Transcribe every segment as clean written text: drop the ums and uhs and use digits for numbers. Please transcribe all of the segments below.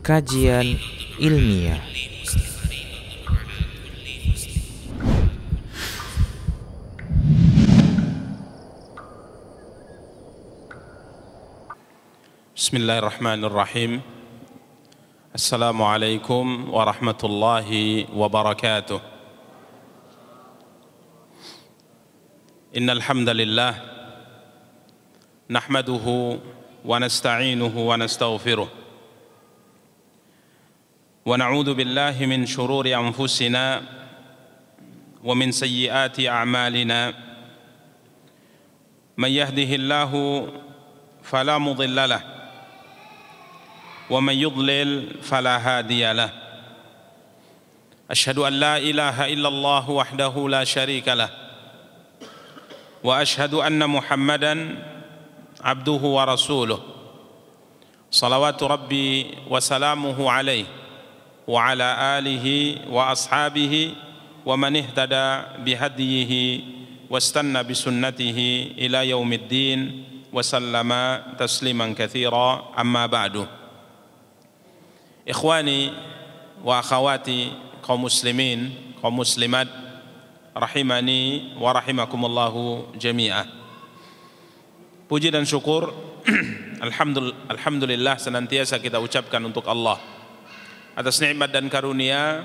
kajian ilmiah. Bismillahirrahmanirrahim. Assalamualaikum warahmatullahi wabarakatuh. Innal hamdalillah nahmaduhu wa nasta'inuhu wa nastaghfiruh wa na'udzu billahi min shururi anfusina wa min sayyiati a'malina. Man yahdihillahu fala mudilla lahu wa man yudlil fala hadiya lahu. Asyhadu an la ilaha illallah wahdahu la syarika lah wa asyhadu anna Muhammadan abduhu wa rasuluh. Salawatu rabbi wa salamuhu alaihi wa ala alihi wa ashabihi wa man ihtada bihadiyihi wastanna bisunnatihi ila yaumiddin wa sallama tasliman katsira. Amma ba'du. Ikhwani wa akhawati kaum muslimin, kaum muslimat, rahimani wa rahimakumullahu jami'ah. Puji dan syukur alhamdulillah senantiasa kita ucapkan untuk Allah atas nikmat dan karunia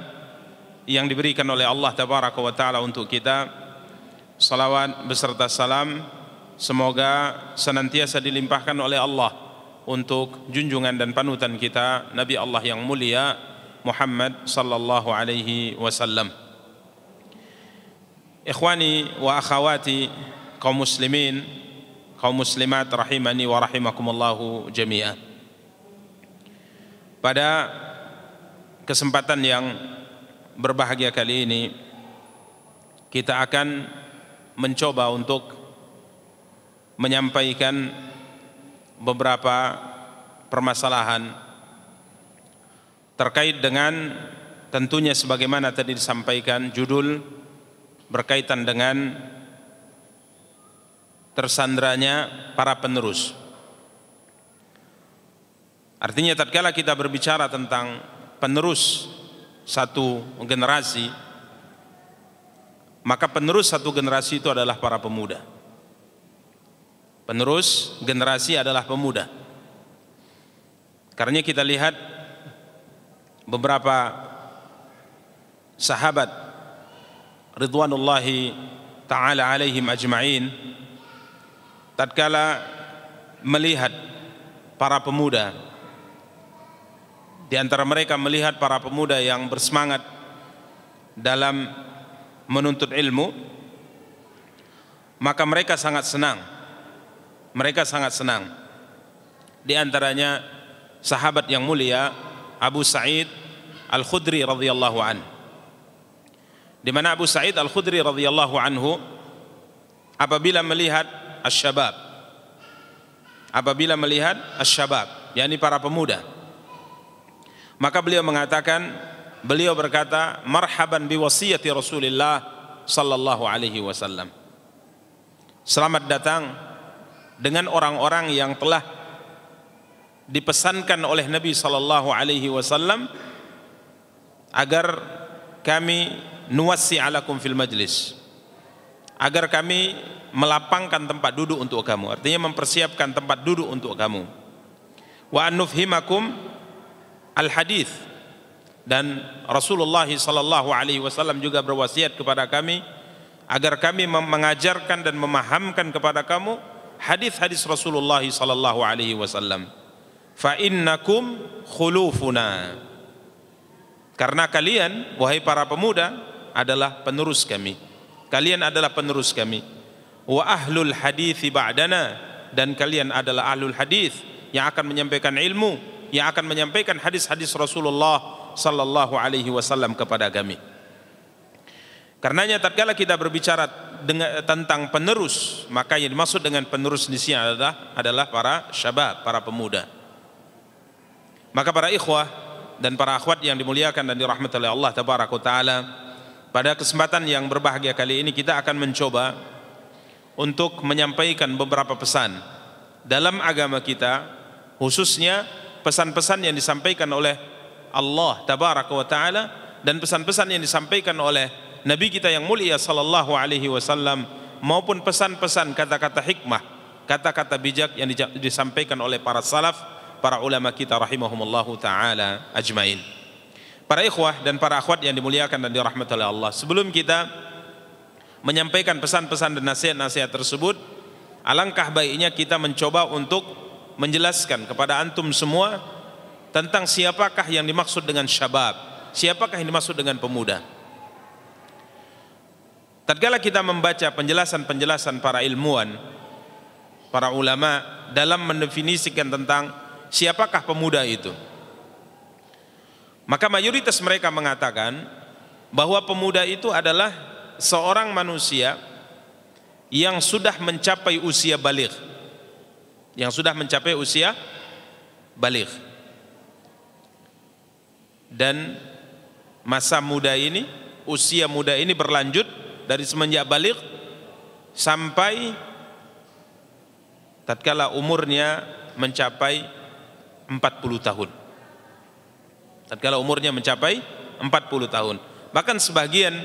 yang diberikan oleh Allah tabaraka wa taala untuk kita. Salawat beserta salam semoga senantiasa dilimpahkan oleh Allah untuk junjungan dan panutan kita Nabi Allah yang mulia Muhammad sallallahu alaihi wasallam. Ikhwani wa akhawati kaum muslimin, kaum muslimat, rahimani wa rahimakumullahu jami'ah. Pada kesempatan yang berbahagia kali ini kita akan mencoba untuk menyampaikan beberapa permasalahan terkait dengan tentunya sebagaimana tadi disampaikan judul berkaitan dengan tersandranya para penerus. Artinya tatkala kita berbicara tentang penerus satu generasi, maka penerus satu generasi itu adalah para pemuda. Penerus generasi adalah pemuda. Karena kita lihat beberapa sahabat ridwanullahi ta'ala alaihim ajma'in tatkala melihat para pemuda, di antara mereka melihat para pemuda yang bersemangat dalam menuntut ilmu, maka mereka sangat senang. Mereka sangat senang. Di antaranya sahabat yang mulia Abu Sa'id Al-Khudri radhiyallahu anhu, di mana Abu Sa'id Al-Khudri radhiyallahu anhu apabila melihat asy-syabab, yakni para pemuda, maka beliau berkata, marhaban bi wasiyati Rasulillah sallallahu alaihi wasallam. Selamat datang dengan orang-orang yang telah dipesankan oleh Nabi sallallahu alaihi wasallam agar kami nuwassi alakum fil majlis, agar kami melapangkan tempat duduk untuk kamu, artinya mempersiapkan tempat duduk untuk kamu. Wa annufhimakum al hadith, dan Rasulullah sallallahu alaihi wasallam juga berwasiat kepada kami agar kami mengajarkan dan memahamkan kepada kamu hadis-hadis Rasulullah sallallahu alaihi wasallam. Fa innakum khulufuna, karena kalian wahai para pemuda adalah penerus kami. Kalian adalah penerus kami. Wa ahlul hadits ba'dana, dan kalian adalah ahlul hadis yang akan menyampaikan ilmu, yang akan menyampaikan hadis-hadis Rasulullah sallallahu alaihi wasallam kepada kami. Karenanya tatkala kita berbicara tentang penerus, maka yang dimaksud dengan penerus di sini adalah para syabab, para pemuda. Maka para ikhwah dan para akhwat yang dimuliakan dan dirahmati oleh Allah tabaraka taala, pada kesempatan yang berbahagia kali ini kita akan mencoba untuk menyampaikan beberapa pesan dalam agama kita, khususnya pesan-pesan yang disampaikan oleh Allah tabaraka wa taala dan pesan-pesan yang disampaikan oleh Nabi kita yang mulia sallallahu alaihi wasallam, maupun pesan-pesan kata-kata hikmah, kata-kata bijak yang disampaikan oleh para salaf, para ulama kita rahimahumullahu taala ajmain. Para ikhwah dan para akhwat yang dimuliakan dan dirahmati oleh Allah, sebelum kita menyampaikan pesan-pesan dan nasihat-nasihat tersebut, alangkah baiknya kita mencoba untuk menjelaskan kepada antum semua tentang siapakah yang dimaksud dengan syabab, siapakah yang dimaksud dengan pemuda. Tatkala kita membaca penjelasan-penjelasan para ilmuwan, para ulama dalam mendefinisikan tentang siapakah pemuda itu, maka mayoritas mereka mengatakan bahwa pemuda itu adalah seorang manusia yang sudah mencapai usia baligh, yang sudah mencapai usia baligh. Dan masa muda ini, usia muda ini berlanjut dari semenjak baligh sampai tatkala umurnya mencapai 40 tahun. Tatkala umurnya mencapai 40 tahun. Bahkan sebagian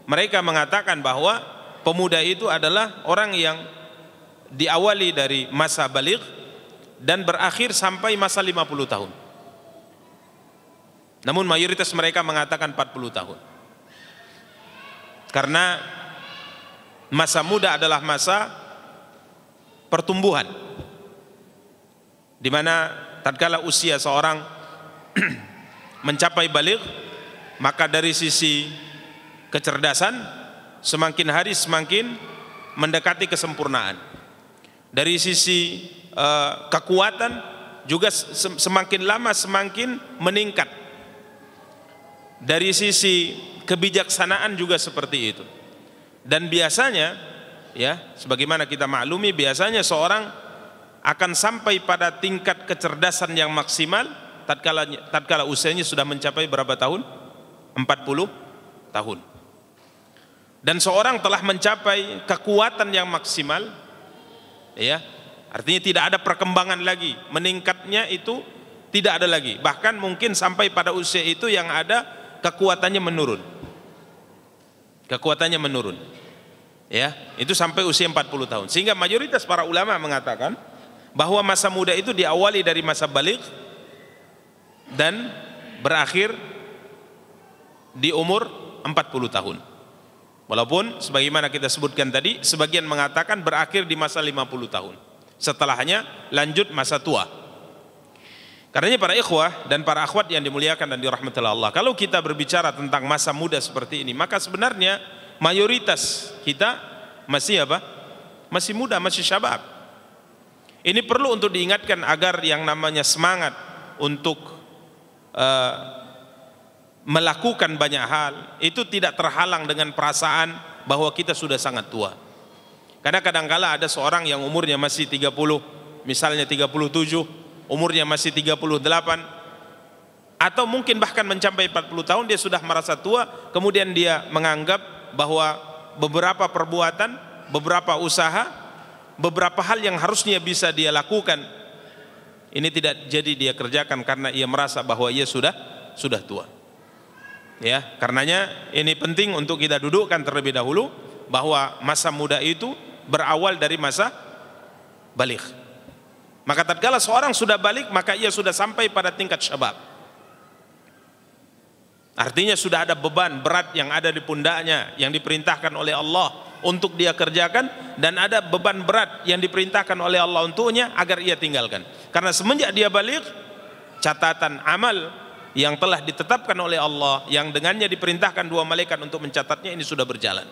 mereka mengatakan bahwa pemuda itu adalah orang yang diawali dari masa baligh dan berakhir sampai masa 50 tahun. Namun mayoritas mereka mengatakan 40 tahun. Karena masa muda adalah masa pertumbuhan, di mana tatkala usia seorang mencapai baligh, maka dari sisi kecerdasan semakin hari semakin mendekati kesempurnaan. Dari sisi kekuatan juga semakin lama semakin meningkat. Dari sisi kebijaksanaan juga seperti itu. Dan biasanya, ya, sebagaimana kita maklumi, biasanya seorang akan sampai pada tingkat kecerdasan yang maksimal tatkala usianya sudah mencapai berapa tahun? 40 tahun. Dan seorang telah mencapai kekuatan yang maksimal, ya, artinya tidak ada perkembangan lagi, meningkatnya itu tidak ada lagi. Bahkan mungkin sampai pada usia itu yang ada kekuatannya menurun. Kekuatannya menurun. Ya, itu sampai usia 40 tahun. Sehingga mayoritas para ulama mengatakan bahwa masa muda itu diawali dari masa baligh dan berakhir di umur 40 tahun. Walaupun sebagaimana kita sebutkan tadi, sebagian mengatakan berakhir di masa 50 tahun. Setelahnya lanjut masa tua. Karenanya para ikhwah dan para akhwat yang dimuliakan dan dirahmati Allah, kalau kita berbicara tentang masa muda seperti ini, maka sebenarnya mayoritas kita masih apa? Masih muda, masih syabab. Ini perlu untuk diingatkan agar yang namanya semangat untuk melakukan banyak hal itu tidak terhalang dengan perasaan bahwa kita sudah sangat tua. Karena kadangkala ada seorang yang umurnya masih 30, misalnya 37, umurnya masih 38, atau mungkin bahkan mencapai 40 tahun dia sudah merasa tua, kemudian dia menganggap bahwa beberapa perbuatan, beberapa usaha, beberapa hal yang harusnya bisa dia lakukan ini tidak jadi dia kerjakan karena ia merasa bahwa ia sudah tua. Ya, karenanya ini penting untuk kita dudukkan terlebih dahulu bahwa masa muda itu berawal dari masa baligh. Maka tatkala seorang sudah baligh, maka ia sudah sampai pada tingkat syabab. Artinya sudah ada beban berat yang ada di pundaknya yang diperintahkan oleh Allah untuk dia kerjakan, dan ada beban berat yang diperintahkan oleh Allah untuknya agar ia tinggalkan. Karena semenjak dia baligh, catatan amal yang telah ditetapkan oleh Allah, yang dengannya diperintahkan dua malaikat untuk mencatatnya, ini sudah berjalan.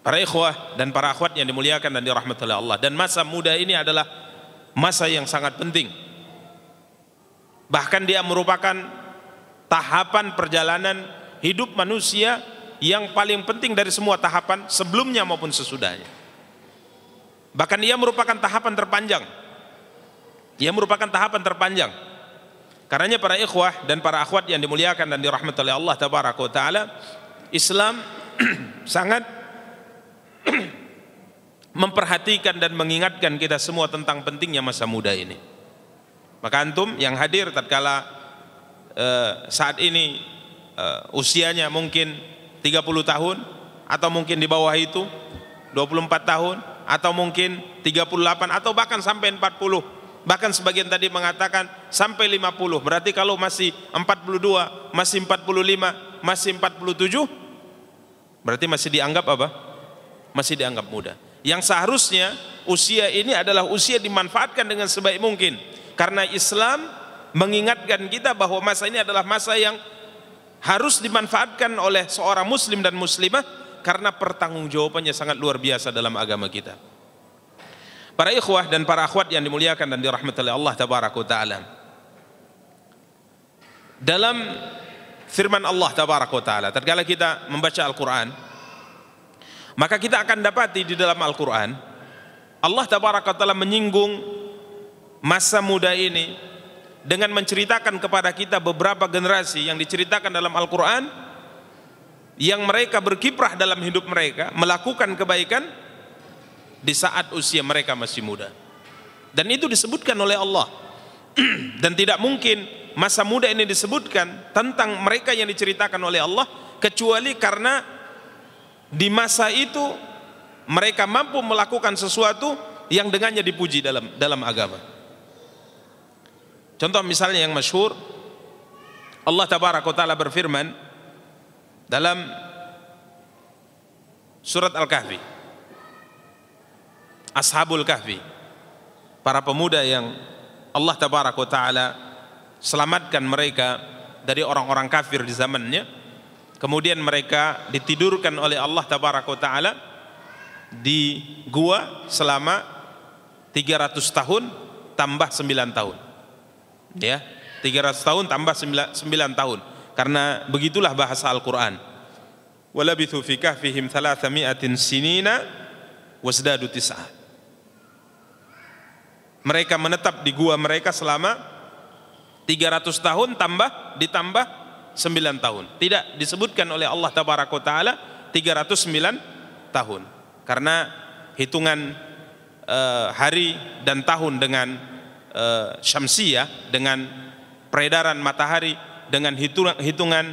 Para ikhwah dan para akhwat yang dimuliakan dan dirahmati oleh Allah, dan masa muda ini adalah masa yang sangat penting. Bahkan dia merupakan tahapan perjalanan hidup manusia yang paling penting dari semua tahapan sebelumnya maupun sesudahnya. Bahkan ia merupakan tahapan terpanjang. Ia merupakan tahapan terpanjang. Karenanya para ikhwah dan para akhwat yang dimuliakan dan dirahmati oleh Allah tabaraka wa taala, Islam sangat memperhatikan dan mengingatkan kita semua tentang pentingnya masa muda ini. Maka antum yang hadir tatkala saat ini usianya mungkin 30 tahun atau mungkin di bawah itu 24 tahun atau mungkin 38 atau bahkan sampai 40, bahkan sebagian tadi mengatakan sampai 50. Berarti kalau masih 42, masih 45, masih 47, berarti masih dianggap apa? Masih dianggap muda. Yang seharusnya usia ini adalah usia dimanfaatkan dengan sebaik mungkin, karena Islam mengingatkan kita bahwa masa ini adalah masa yang harus dimanfaatkan oleh seorang muslim dan muslimah, karena pertanggungjawabannya sangat luar biasa dalam agama kita. Para ikhwah dan para akhwat yang dimuliakan dan dirahmati oleh Allah tabaraka wa taala, dalam firman Allah tabaraka wa taala tatkala kita membaca Al-Qur'an, maka kita akan dapati di dalam Al-Quran Allah tabaraka wa ta'ala menyinggung masa muda ini dengan menceritakan kepada kita beberapa generasi yang diceritakan dalam Al-Quran, yang mereka berkiprah dalam hidup mereka, melakukan kebaikan di saat usia mereka masih muda. Dan itu disebutkan oleh Allah. Dan tidak mungkin masa muda ini disebutkan tentang mereka yang diceritakan oleh Allah kecuali karena di masa itu mereka mampu melakukan sesuatu yang dengannya dipuji dalam agama. Contoh misalnya yang masyhur, Allah tabaraka wa taala berfirman dalam surat Al-Kahfi, Ashabul Kahfi, para pemuda yang Allah tabaraka wa taala selamatkan mereka dari orang-orang kafir di zamannya. Kemudian mereka ditidurkan oleh Allah tabaraka wa taala di gua selama 300 tahun tambah 9 tahun. Ya, 300 tahun tambah 9 tahun. Karena begitulah bahasa Al-Qur'an. Walabithu fi kahfihim 300 sinina wasdadu tis'ah. Mereka menetap di gua mereka selama 300 tahun ditambah 9 tahun. Tidak disebutkan oleh Allah tabaraka wa taala 309 tahun. Karena hitungan hari dan tahun dengan syamsiyah, dengan peredaran matahari, dengan hitungan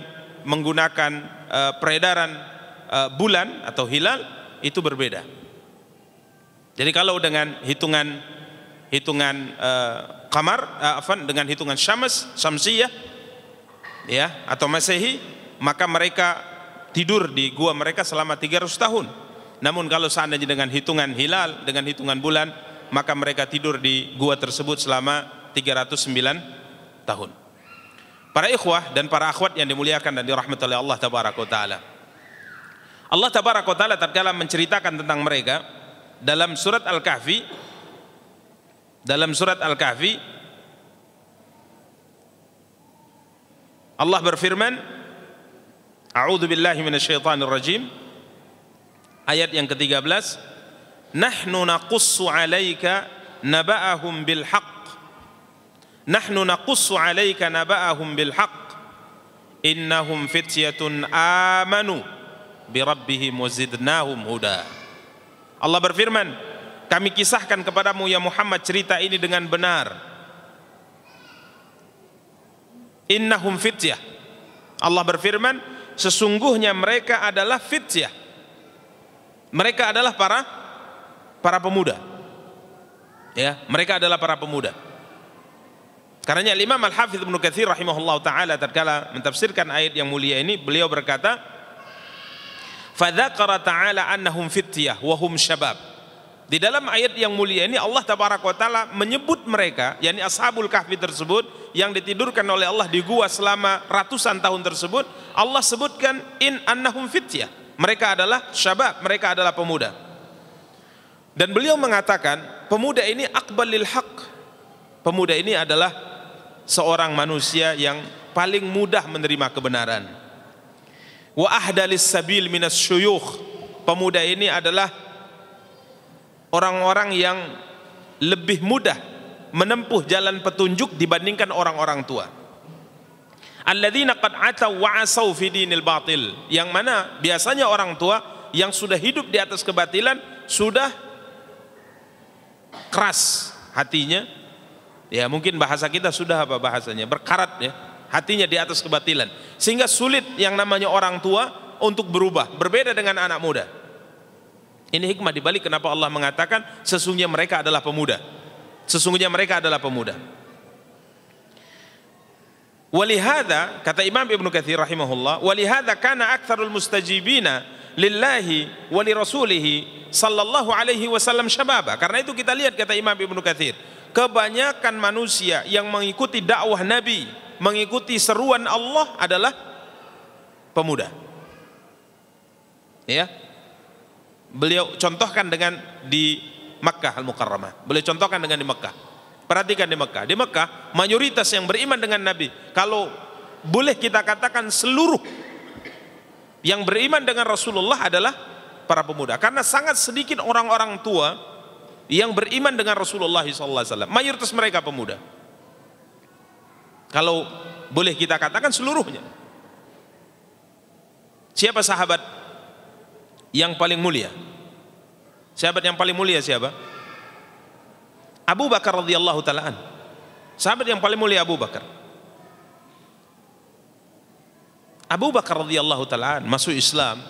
menggunakan peredaran bulan atau hilal itu berbeda. Jadi kalau dengan hitungan qamar, dengan hitungan syamsiyah ya atau masehi, maka mereka tidur di gua mereka selama 300 tahun. Namun kalau seandainya dengan hitungan hilal, dengan hitungan bulan, maka mereka tidur di gua tersebut selama 309 tahun. Para ikhwah dan para akhwat yang dimuliakan dan dirahmati oleh Allah tabaraka wa taala, Allah tabaraka wa taala tatkala menceritakan tentang mereka dalam surat Al-Kahfi, Allah berfirman, A'udzu billahi minasyaitonir rajim, ayat yang ke-13, nahnu naqussu 'alaika naba'ahum bil haqq, nahnu naqussu 'alaika naba'ahum bil haqq, innahum fityatun amanu bi rabbihim wazidnahum huda. Allah berfirman, kami kisahkan kepadamu ya Muhammad cerita ini dengan benar. Innahum fityah. Allah berfirman, sesungguhnya mereka adalah fityah. Mereka adalah para pemuda. Ya, mereka adalah para pemuda. Karenanya Imam Al-Hafidz Ibnu Katsir rahimahullah taala tatkala mentafsirkan ayat yang mulia ini, beliau berkata, "Fadzakara ta'ala annahum fityah wa hum syabab." Di dalam ayat yang mulia ini Allah tabaraka wa taala menyebut mereka, yakni Ashabul Kahfi tersebut yang ditidurkan oleh Allah di gua selama ratusan tahun tersebut, Allah sebutkan annahum fityah. Mereka adalah syabab, mereka adalah pemuda. Dan beliau mengatakan, pemuda ini aqbal lil haq. Pemuda ini adalah seorang manusia yang paling mudah menerima kebenaran. Wa ahdalis sabil minas syuyukh. Pemuda ini adalah orang-orang yang lebih mudah menempuh jalan petunjuk dibandingkan orang-orang tua. Alladzina qad ataw wa asaw fi dinil batil, yang mana biasanya orang tua yang sudah hidup di atas kebatilan sudah keras hatinya, ya mungkin bahasa kita sudah apa bahasanya, berkarat ya, hatinya di atas kebatilan, sehingga sulit yang namanya orang tua untuk berubah, berbeda dengan anak muda. Ini hikmah dibalik kenapa Allah mengatakan sesungguhnya mereka adalah pemuda. Sesungguhnya mereka adalah pemuda. Walihada, kata Imam Ibnu Katsir rahimahullah, walihada kana aktsarul mustajibina lillahi wa li rasulihi sallallahu alaihi wasallam syababa. Karena itu kita lihat, kata Imam Ibnu Katsir, kebanyakan manusia yang mengikuti dakwah Nabi, mengikuti seruan Allah adalah pemuda. Ya. Beliau contohkan dengan di Makkah Al-Mukarramah. Beliau contohkan dengan di Makkah. Perhatikan di Makkah. Di Makkah mayoritas yang beriman dengan Nabi, kalau boleh kita katakan seluruh yang beriman dengan Rasulullah adalah para pemuda. Karena sangat sedikit orang-orang tua yang beriman dengan Rasulullah SAW. Mayoritas mereka pemuda. Kalau boleh kita katakan seluruhnya. Siapa sahabat yang paling mulia? Sahabat yang paling mulia siapa? Abu Bakar radhiyallahu ta'ala an. Sahabat yang paling mulia Abu Bakar. Abu Bakar radhiyallahu ta'ala an masuk Islam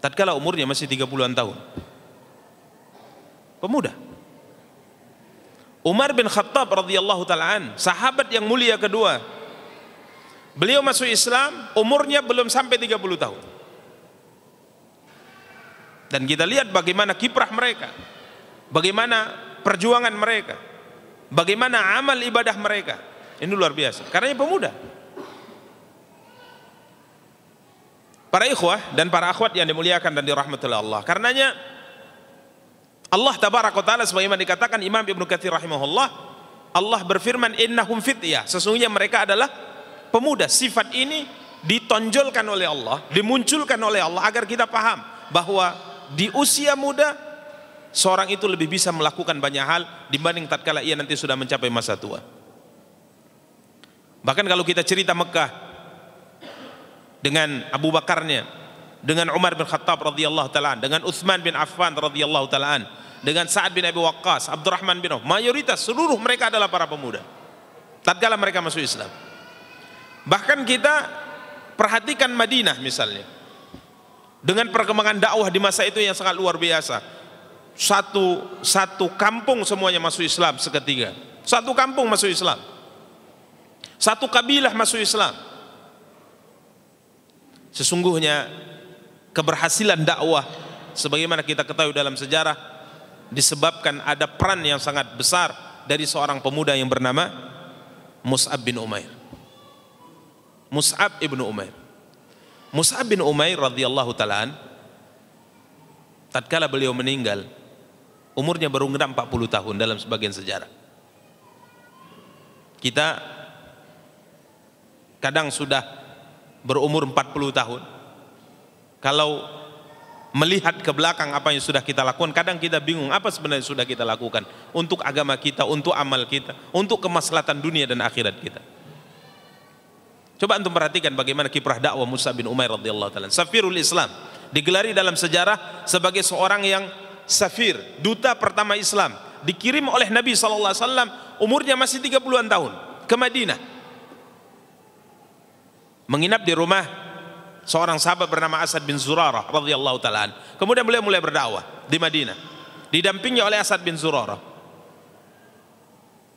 tatkala umurnya masih 30-an tahun. Pemuda. Umar bin Khattab radhiyallahu ta'ala an, sahabat yang mulia kedua. Beliau masuk Islam umurnya belum sampai 30 tahun. Dan kita lihat bagaimana kiprah mereka, bagaimana perjuangan mereka, bagaimana amal ibadah mereka. Ini luar biasa, karena pemuda. Para ikhwah dan para akhwat yang dimuliakan dan dirahmati oleh Allah, karenanya Allah tabaraka wa taala sebagaimana dikatakan Imam Ibnu Katsir rahimahullah, Allah berfirman innahum fityah, sesungguhnya mereka adalah pemuda. Sifat ini ditonjolkan oleh Allah, dimunculkan oleh Allah agar kita paham bahwa di usia muda seorang itu lebih bisa melakukan banyak hal dibanding tatkala ia nanti sudah mencapai masa tua. Bahkan kalau kita cerita Mekah dengan Abu Bakarnya, dengan Umar bin Khattab radhiyallahu taala, dengan Utsman bin Affan radhiyallahu taala, dengan Sa'ad bin Abi Waqqas, Abdurrahman bin Auf, mayoritas seluruh mereka adalah para pemuda tatkala mereka masuk Islam. Bahkan kita perhatikan Madinah misalnya, dengan perkembangan dakwah di masa itu yang sangat luar biasa. Satu kampung semuanya masuk Islam seketika. Satu kampung masuk Islam. Satu kabilah masuk Islam. Sesungguhnya keberhasilan dakwah sebagaimana kita ketahui dalam sejarah disebabkan ada peran yang sangat besar dari seorang pemuda yang bernama Mus'ab bin Umair. Mus'ab ibnu Umair. Mus'ab bin Umair radhiyallahu ta'ala tatkala beliau meninggal umurnya baru genap 40 tahun dalam sebagian sejarah. Kita kadang sudah berumur 40 tahun. Kalau melihat ke belakang apa yang sudah kita lakukan, kadang kita bingung apa sebenarnya sudah kita lakukan untuk agama kita, untuk amal kita, untuk kemaslahatan dunia dan akhirat kita. Coba antum perhatikan bagaimana kiprah dakwah Mus'ab bin Umair radhiyallahu ta'ala, Safirul Islam, digelari dalam sejarah sebagai seorang yang safir, duta pertama Islam, dikirim oleh Nabi SAW, umurnya masih 30-an tahun ke Madinah, menginap di rumah seorang sahabat bernama Asad bin Zurarah radhiyallahu ta'ala. Kemudian beliau mulai berdakwah di Madinah, didampingi oleh Asad bin Zurarah,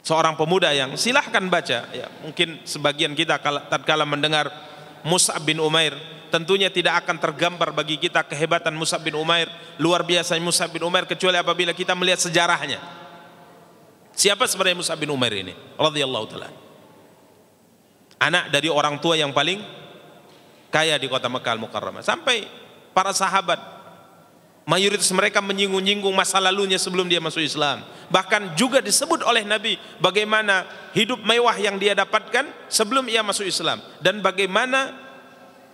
seorang pemuda yang silahkan baca ya, mungkin sebagian kita tatkala mendengar Mus'ab bin Umair tentunya tidak akan tergambar bagi kita kehebatan Mus'ab bin Umair, luar biasa Mus'ab bin Umair, kecuali apabila kita melihat sejarahnya. Siapa sebenarnya Mus'ab bin Umair ini radhiyallahu ta'ala? Anak dari orang tua yang paling kaya di kota Mekah Al-Mukarramah. Sampai para sahabat mayoritas mereka menyinggung-nyinggung masa lalunya sebelum dia masuk Islam. Bahkan juga disebut oleh Nabi bagaimana hidup mewah yang dia dapatkan sebelum ia masuk Islam, dan bagaimana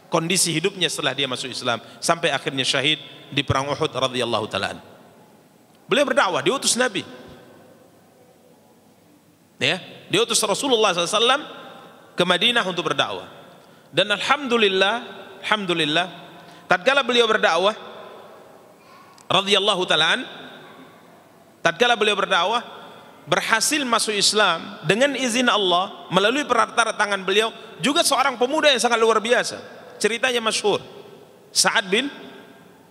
kondisi hidupnya setelah dia masuk Islam sampai akhirnya syahid di perang Uhud radhiyallahu ta'ala. Beliau berdakwah, diutus Nabi, ya, diutus Rasulullah SAW ke Madinah untuk berdakwah. Dan alhamdulillah tatkala beliau berdakwah radhiyallahu ta'ala, Tatkala beliau berdakwah, berhasil masuk Islam dengan izin Allah melalui perantara tangan beliau juga seorang pemuda yang sangat luar biasa. Ceritanya masyhur, Sa'ad bin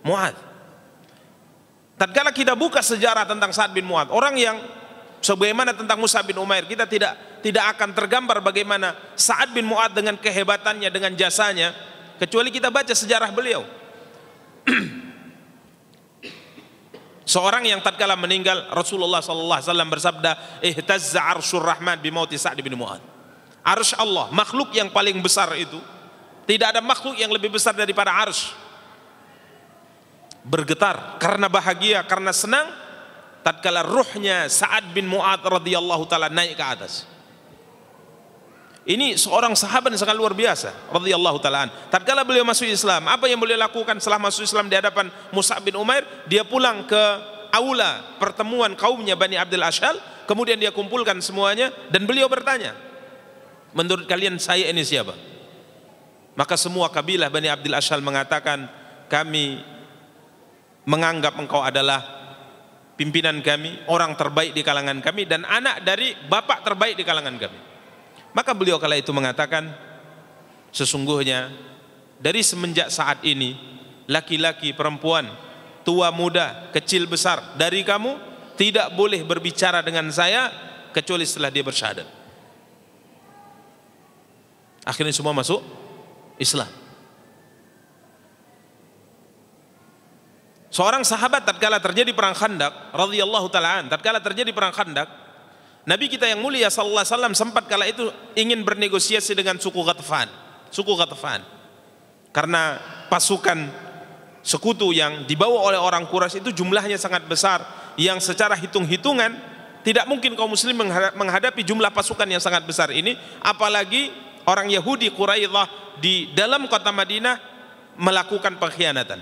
Mu'adz. Tatkala kita buka sejarah tentang Sa'ad bin Mu'adz, orang yang sebagaimana tentang Mus'ab bin Umair, kita tidak akan tergambar bagaimana Sa'ad bin Mu'adz dengan kehebatannya, dengan jasanya, kecuali kita baca sejarah beliau. Seorang yang tatkala meninggal, Rasulullah sallallahu alaihi wasallam bersabda, "Ihtazza 'arsyur Rahman bi mauti Sa'd bin Mu'adz." Arsy Allah, makhluk yang paling besar itu, tidak ada makhluk yang lebih besar daripada arsy, bergetar karena bahagia, karena senang tatkala ruhnya Sa'ad bin Mu'adz radhiyallahu taala naik ke atas. Ini seorang sahabat yang sangat luar biasa radhiyallahu taala. Tatkala beliau masuk Islam, apa yang beliau lakukan setelah masuk Islam di hadapan Mus'ab bin Umair? Dia pulang ke aula pertemuan kaumnya Bani Abdul Ashhal, kemudian dia kumpulkan semuanya dan beliau bertanya, "Menurut kalian saya ini siapa?" Maka semua kabilah Bani Abdul Ashhal mengatakan, "Kami menganggap engkau adalah pimpinan kami, orang terbaik di kalangan kami, dan anak dari bapak terbaik di kalangan kami." Maka beliau kala itu mengatakan, "Sesungguhnya dari semenjak saat ini, laki-laki, perempuan, tua, muda, kecil, besar, dari kamu tidak boleh berbicara dengan saya kecuali setelah dia bersyahadat." Akhirnya semua masuk Islam. Seorang sahabat tatkala terjadi perang Khandaq radhiyallahu taala, tatkala terjadi perang Khandaq, Nabi kita yang mulia sallallahu alaihi wasallam sempat kala itu ingin bernegosiasi dengan suku Ghatafan. Karena pasukan sekutu yang dibawa oleh orang Quraisy itu jumlahnya sangat besar, yang secara hitung-hitungan tidak mungkin kaum muslim menghadapi jumlah pasukan yang sangat besar ini, apalagi orang Yahudi Quraidah di dalam kota Madinah melakukan pengkhianatan.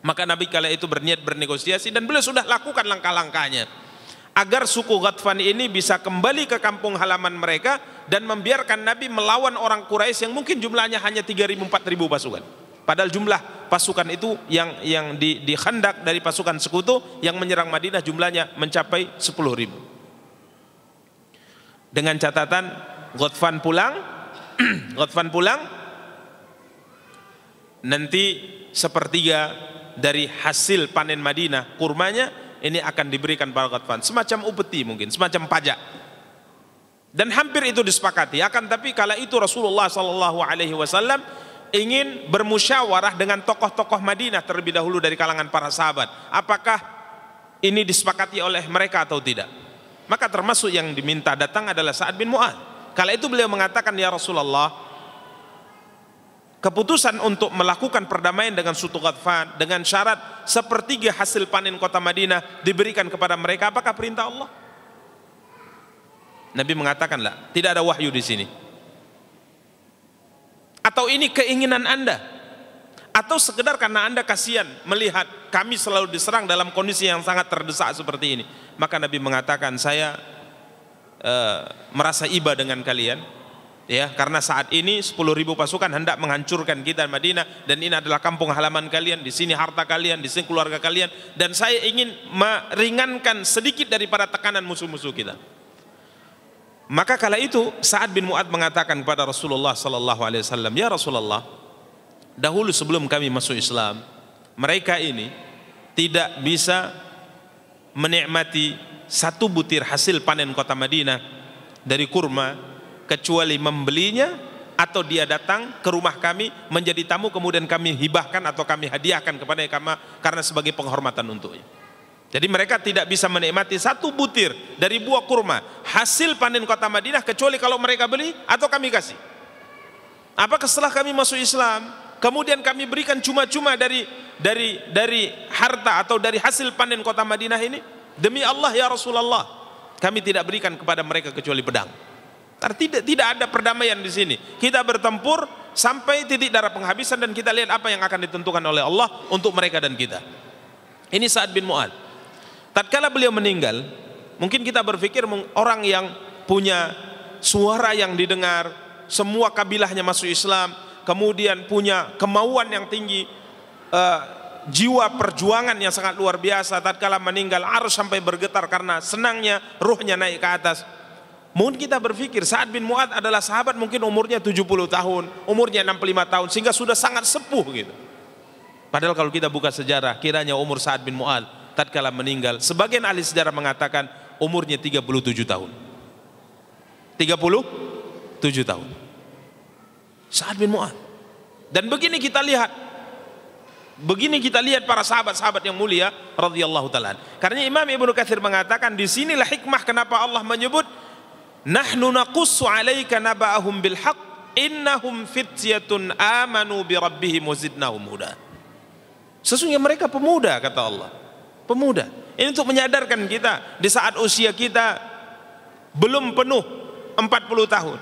Maka Nabi kala itu berniat bernegosiasi dan beliau sudah lakukan langkah-langkahnya agar suku Ghatfan ini bisa kembali ke kampung halaman mereka dan membiarkan Nabi melawan orang Quraisy yang mungkin jumlahnya hanya 3.000-4.000 pasukan. Padahal jumlah pasukan itu yang di Khandaq dari pasukan sekutu yang menyerang Madinah jumlahnya mencapai 10.000. Dengan catatan Ghatfan pulang nanti sepertiga dari hasil panen Madinah, kurmanya ini akan diberikan para Ghatfan, semacam upeti mungkin, semacam pajak. Dan hampir itu disepakati. Akan tapi kala itu Rasulullah sallallahu alaihi wasallam ingin bermusyawarah dengan tokoh-tokoh Madinah terlebih dahulu dari kalangan para sahabat. Apakah ini disepakati oleh mereka atau tidak? Maka termasuk yang diminta datang adalah Sa'ad bin Mu'adz. Kala itu beliau mengatakan, "Ya Rasulullah, keputusan untuk melakukan perdamaian dengan suku Ghatfan dengan syarat sepertiga hasil panen kota Madinah diberikan kepada mereka, apakah perintah Allah?" Nabi mengatakan, "La, tidak ada wahyu di sini." Atau ini keinginan Anda? Atau sekedar karena Anda kasihan melihat kami selalu diserang dalam kondisi yang sangat terdesak seperti ini? Maka Nabi mengatakan, "Saya merasa iba dengan kalian, ya, karena saat ini 10.000 pasukan hendak menghancurkan kita di Madinah, dan ini adalah kampung halaman kalian, di sini harta kalian, di sini keluarga kalian, dan saya ingin meringankan sedikit daripada tekanan musuh-musuh kita." Maka kala itu Sa'ad bin Mu'adz mengatakan kepada Rasulullah sallallahu alaihi wasallam, "Ya Rasulullah, dahulu sebelum kami masuk Islam, mereka ini tidak bisa menikmati satu butir hasil panen kota Madinah dari kurma kecuali membelinya atau dia datang ke rumah kami menjadi tamu, kemudian kami hibahkan atau kami hadiahkan kepada kami karena sebagai penghormatan untuknya." Jadi mereka tidak bisa menikmati satu butir dari buah kurma hasil panen kota Madinah kecuali kalau mereka beli atau kami kasih. Apakah setelah kami masuk Islam kemudian kami berikan cuma-cuma dari harta atau dari hasil panen kota Madinah ini? Demi Allah ya Rasulullah, kami tidak berikan kepada mereka kecuali pedang. Tidak ada perdamaian di sini. Kita bertempur sampai titik darah penghabisan dan kita lihat apa yang akan ditentukan oleh Allah untuk mereka dan kita. Ini Sa'ad bin Mu'adz. Tatkala beliau meninggal, mungkin kita berpikir orang yang punya suara yang didengar, semua kabilahnya masuk Islam, kemudian punya kemauan yang tinggi, jiwa perjuangan yang sangat luar biasa. Tatkala meninggal, arsy sampai bergetar karena senangnya ruhnya naik ke atas. Mungkin kita berpikir Sa'ad bin Mu'adz adalah sahabat mungkin umurnya 70 tahun, umurnya 65 tahun, sehingga sudah sangat sepuh gitu. Padahal kalau kita buka sejarah, kiranya umur Sa'ad bin Mu'adz tatkala meninggal, sebagian ahli sejarah mengatakan umurnya 37 tahun. 37 tahun. Sa'ad bin Mu'adz. Dan begini kita lihat para sahabat-sahabat yang mulia radhiyallahu taala. Karena Imam Ibnu Katsir mengatakan di sinilah hikmah kenapa Allah menyebut nahnu naqussu 'alaika naba'ahum bil haqq innahum fityatun amanu bi rabbihim wazidnahum huda. Sesungguhnya mereka pemuda, kata Allah. Pemuda. Ini untuk menyadarkan kita di saat usia kita belum penuh 40 tahun.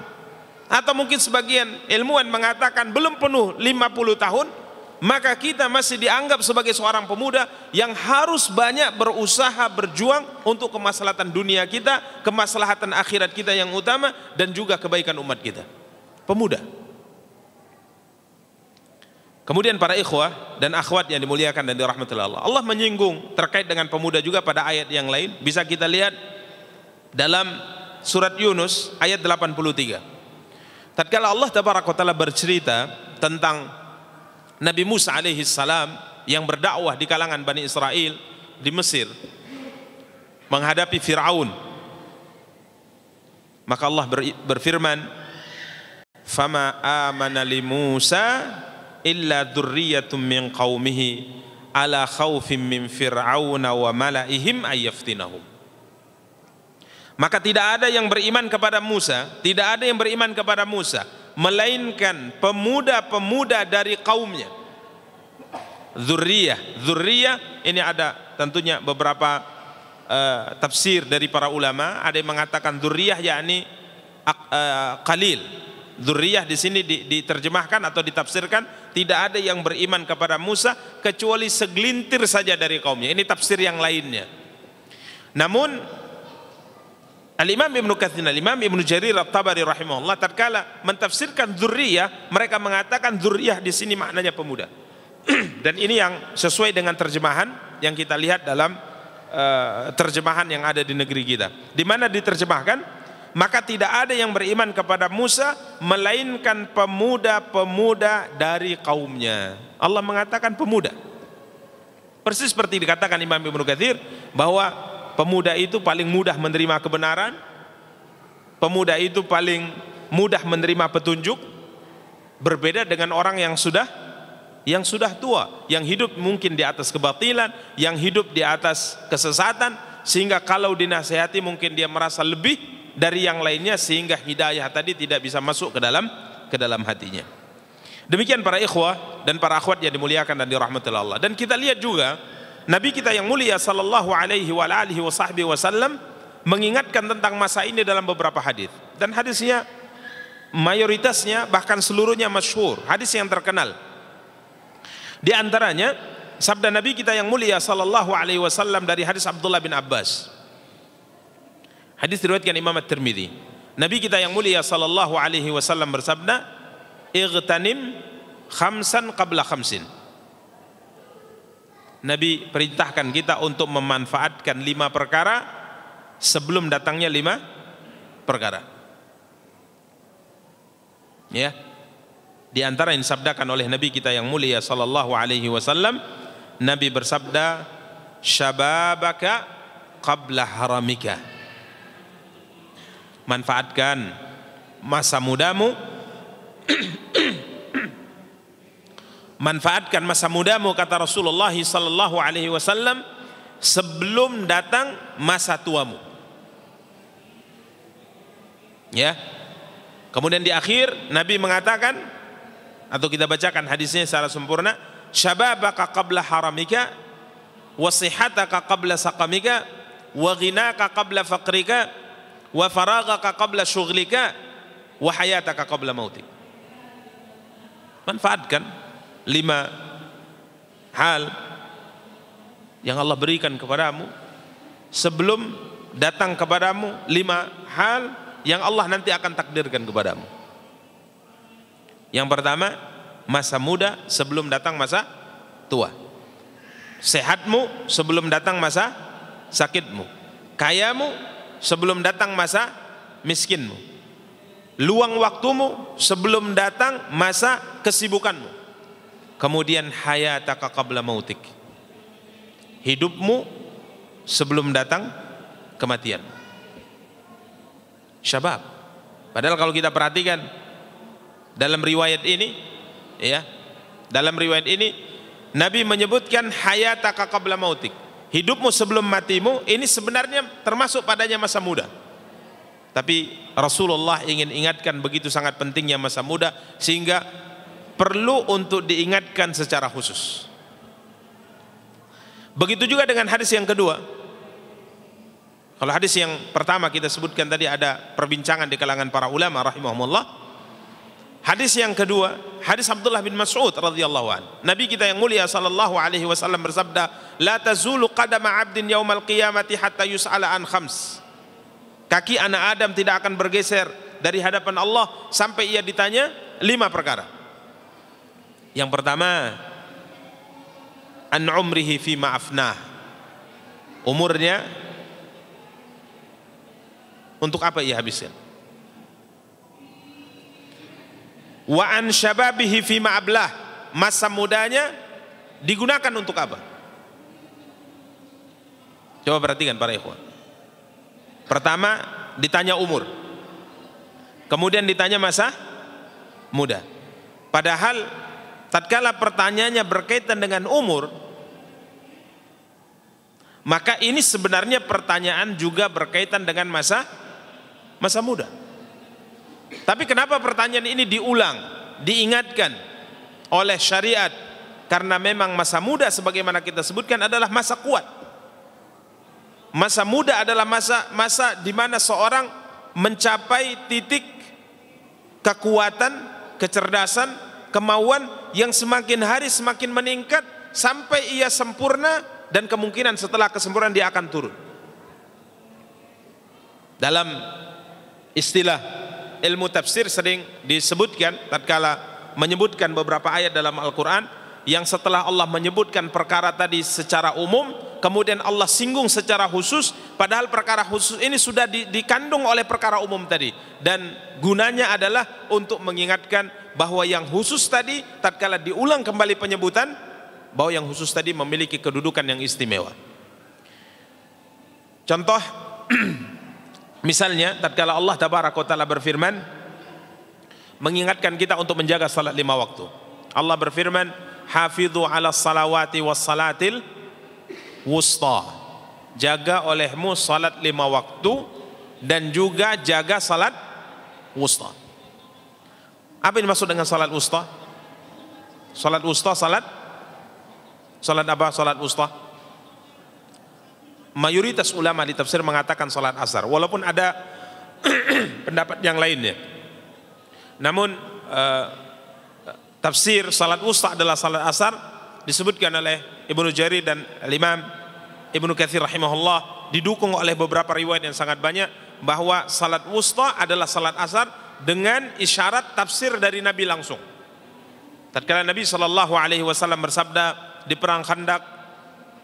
Atau mungkin sebagian ilmuwan mengatakan belum penuh 50 tahun, maka kita masih dianggap sebagai seorang pemuda yang harus banyak berusaha berjuang untuk kemaslahatan dunia kita, kemaslahatan akhirat kita yang utama, dan juga kebaikan umat kita. Pemuda. Kemudian para ikhwah dan akhwat yang dimuliakan dan dirahmati Allah, Allah menyinggung terkait dengan pemuda juga pada ayat yang lain. Bisa kita lihat dalam surat Yunus ayat 83. Tatkala Allah tabaraka taala bercerita tentang Nabi Musa alaihi salam yang berdakwah di kalangan Bani Israel di Mesir menghadapi Fir'aun, maka Allah berfirman, "Fama amana li Musa illa dzurriyyatun min qaumihi ala khaufin min fir'auna wa malaihim ayyaftinahum." Maka tidak ada yang beriman kepada Musa, melainkan pemuda-pemuda dari kaumnya. Dzurriyyah ini ada tentunya beberapa tafsir dari para ulama. Ada yang mengatakan dzurriyyah yakni qalil. Dzurriyyah di sini diterjemahkan atau ditafsirkan tidak ada yang beriman kepada Musa kecuali segelintir saja dari kaumnya. Ini tafsir yang lainnya. Namun Al-Imam Ibnu Katsir, Al-Imam Ibnu Jarir At-Tabari rahimahullah tatkala mentafsirkan dzurriyyah, mereka mengatakan dzurriyyah di sini maknanya pemuda. Dan ini yang sesuai dengan terjemahan yang kita lihat dalam terjemahan yang ada di negeri kita. Di mana diterjemahkan, maka tidak ada yang beriman kepada Musa melainkan pemuda-pemuda dari kaumnya. Allah mengatakan pemuda. Persis seperti dikatakan Imam Ibnu Katsir bahwa pemuda itu paling mudah menerima kebenaran, pemuda itu paling mudah menerima petunjuk, berbeda dengan orang yang sudah tua, yang hidup mungkin di atas kebatilan, yang hidup di atas kesesatan, sehingga kalau dinasihati mungkin dia merasa lebih dari yang lainnya, sehingga hidayah tadi tidak bisa masuk ke dalam hatinya. Demikian para ikhwah dan para akhwat yang dimuliakan dan dirahmati Allah. Dan kita lihat juga Nabi kita yang mulia sallallahu alaihi wa alihi wasallam mengingatkan tentang masa ini dalam beberapa hadis. Dan hadisnya mayoritasnya bahkan seluruhnya masyhur, hadis yang terkenal. Di antaranya sabda Nabi kita yang mulia sallallahu alaihi wasallam dari hadis Abdullah bin Abbas. Hadis diriwayatkan Imam At-Tirmidzi. Nabi kita yang mulia sallallahu alaihi wasallam bersabda, "Ightanim khamsan qabla khamsin." Nabi perintahkan kita untuk memanfaatkan 5 perkara sebelum datangnya 5 perkara. Ya. Di antara yang disabdakan oleh Nabi kita yang mulia sallallahu alaihi wasallam, Nabi bersabda, "Syababaka qabla haramika." Manfaatkan masa mudamu manfaatkan masa mudamu, kata Rasulullah sallallahu alaihi wasallam, sebelum datang masa tuamu. Ya. Kemudian di akhir Nabi mengatakan, atau kita bacakan hadisnya secara sempurna, syababaka qabla haramika wa sihataka qabla saqamika wa ghinaka qabla faqrika wa faragaka qabla syughlika wa hayataka qabla mautik. Manfaatkan 5 hal yang Allah berikan kepadamu sebelum datang kepadamu, 5 hal yang Allah nanti akan takdirkan kepadamu. Yang pertama, masa muda sebelum datang masa tua. sehatmu sebelum datang masa sakitmu, kayamu sebelum datang masa miskinmu, luang waktumu sebelum datang masa kesibukanmu, kemudian hayataka qabla mautik, hidupmu sebelum datang kematian. Syabab. Padahal kalau kita perhatikan dalam riwayat ini, ya, dalam riwayat ini Nabi menyebutkan hayataka qabla mautik, hidupmu sebelum matimu. Ini sebenarnya termasuk padanya masa muda. Tapi Rasulullah ingin ingatkan begitu sangat pentingnya masa muda, sehingga perlu untuk diingatkan secara khusus. Begitu juga dengan hadis yang kedua. Kalau hadis yang pertama kita sebutkan tadi ada perbincangan di kalangan para ulama rahimahumullah. Hadis yang kedua, hadis Abdullah bin Mas'ud radhiyallahu anhu. Nabi kita yang mulia sallallahu alaihi wasallam bersabda, "La tazulu qadama 'abdin yaumal qiyamati hatta yus'ala an khams." Kaki anak Adam tidak akan bergeser dari hadapan Allah sampai ia ditanya 5 perkara. Yang pertama, an umrihi fi ma'afnah. Umurnya untuk apa ia habiskan? Wa an syababihi fi ma'ablah. Masa mudanya digunakan untuk apa? Coba perhatikan para ikhwan. Pertama ditanya umur, kemudian ditanya masa muda. Padahal tatkala pertanyaannya berkaitan dengan umur, maka ini sebenarnya pertanyaan juga berkaitan dengan masa muda. Tapi kenapa pertanyaan ini diulang, diingatkan oleh syariat? Karena memang masa muda sebagaimana kita sebutkan adalah masa kuat. Masa muda adalah masa di mana seorang mencapai titik kekuatan, kecerdasan, kemauan yang semakin hari semakin meningkat sampai ia sempurna, dan kemungkinan setelah kesempurnaan dia akan turun. Dalam istilah ilmu tafsir sering disebutkan tatkala menyebutkan beberapa ayat dalam Al-Quran yang setelah Allah menyebutkan perkara tadi secara umum, kemudian Allah singgung secara khusus, padahal perkara khusus ini sudah dikandung oleh perkara umum tadi, dan gunanya adalah untuk mengingatkan bahwa yang khusus tadi tatkala diulang kembali penyebutan, bahwa yang khusus tadi memiliki kedudukan yang istimewa. Contoh misalnya tatkala Allah tabaraka wa taala berfirman mengingatkan kita untuk menjaga salat 5 waktu. Allah berfirman, "Hafidhu 'alas salawati was salatil wusta." Jaga olehmu salat 5 waktu dan juga jaga salat wusta. Apa yang dimaksud dengan salat wusta? Salat wusta, salat apa? Salat wusta. Mayoritas ulama di tafsir mengatakan salat asar, walaupun ada pendapat yang lainnya. Namun tafsir salat wusta adalah salat asar disebutkan oleh Ibnu Jarir dan Imam Ibnu Katsir rahimahullah, didukung oleh beberapa riwayat yang sangat banyak bahwa salat wusta adalah salat asar dengan isyarat tafsir dari Nabi langsung. Tatkala Nabi sallallahu alaihi wasallam bersabda di perang Khandaq,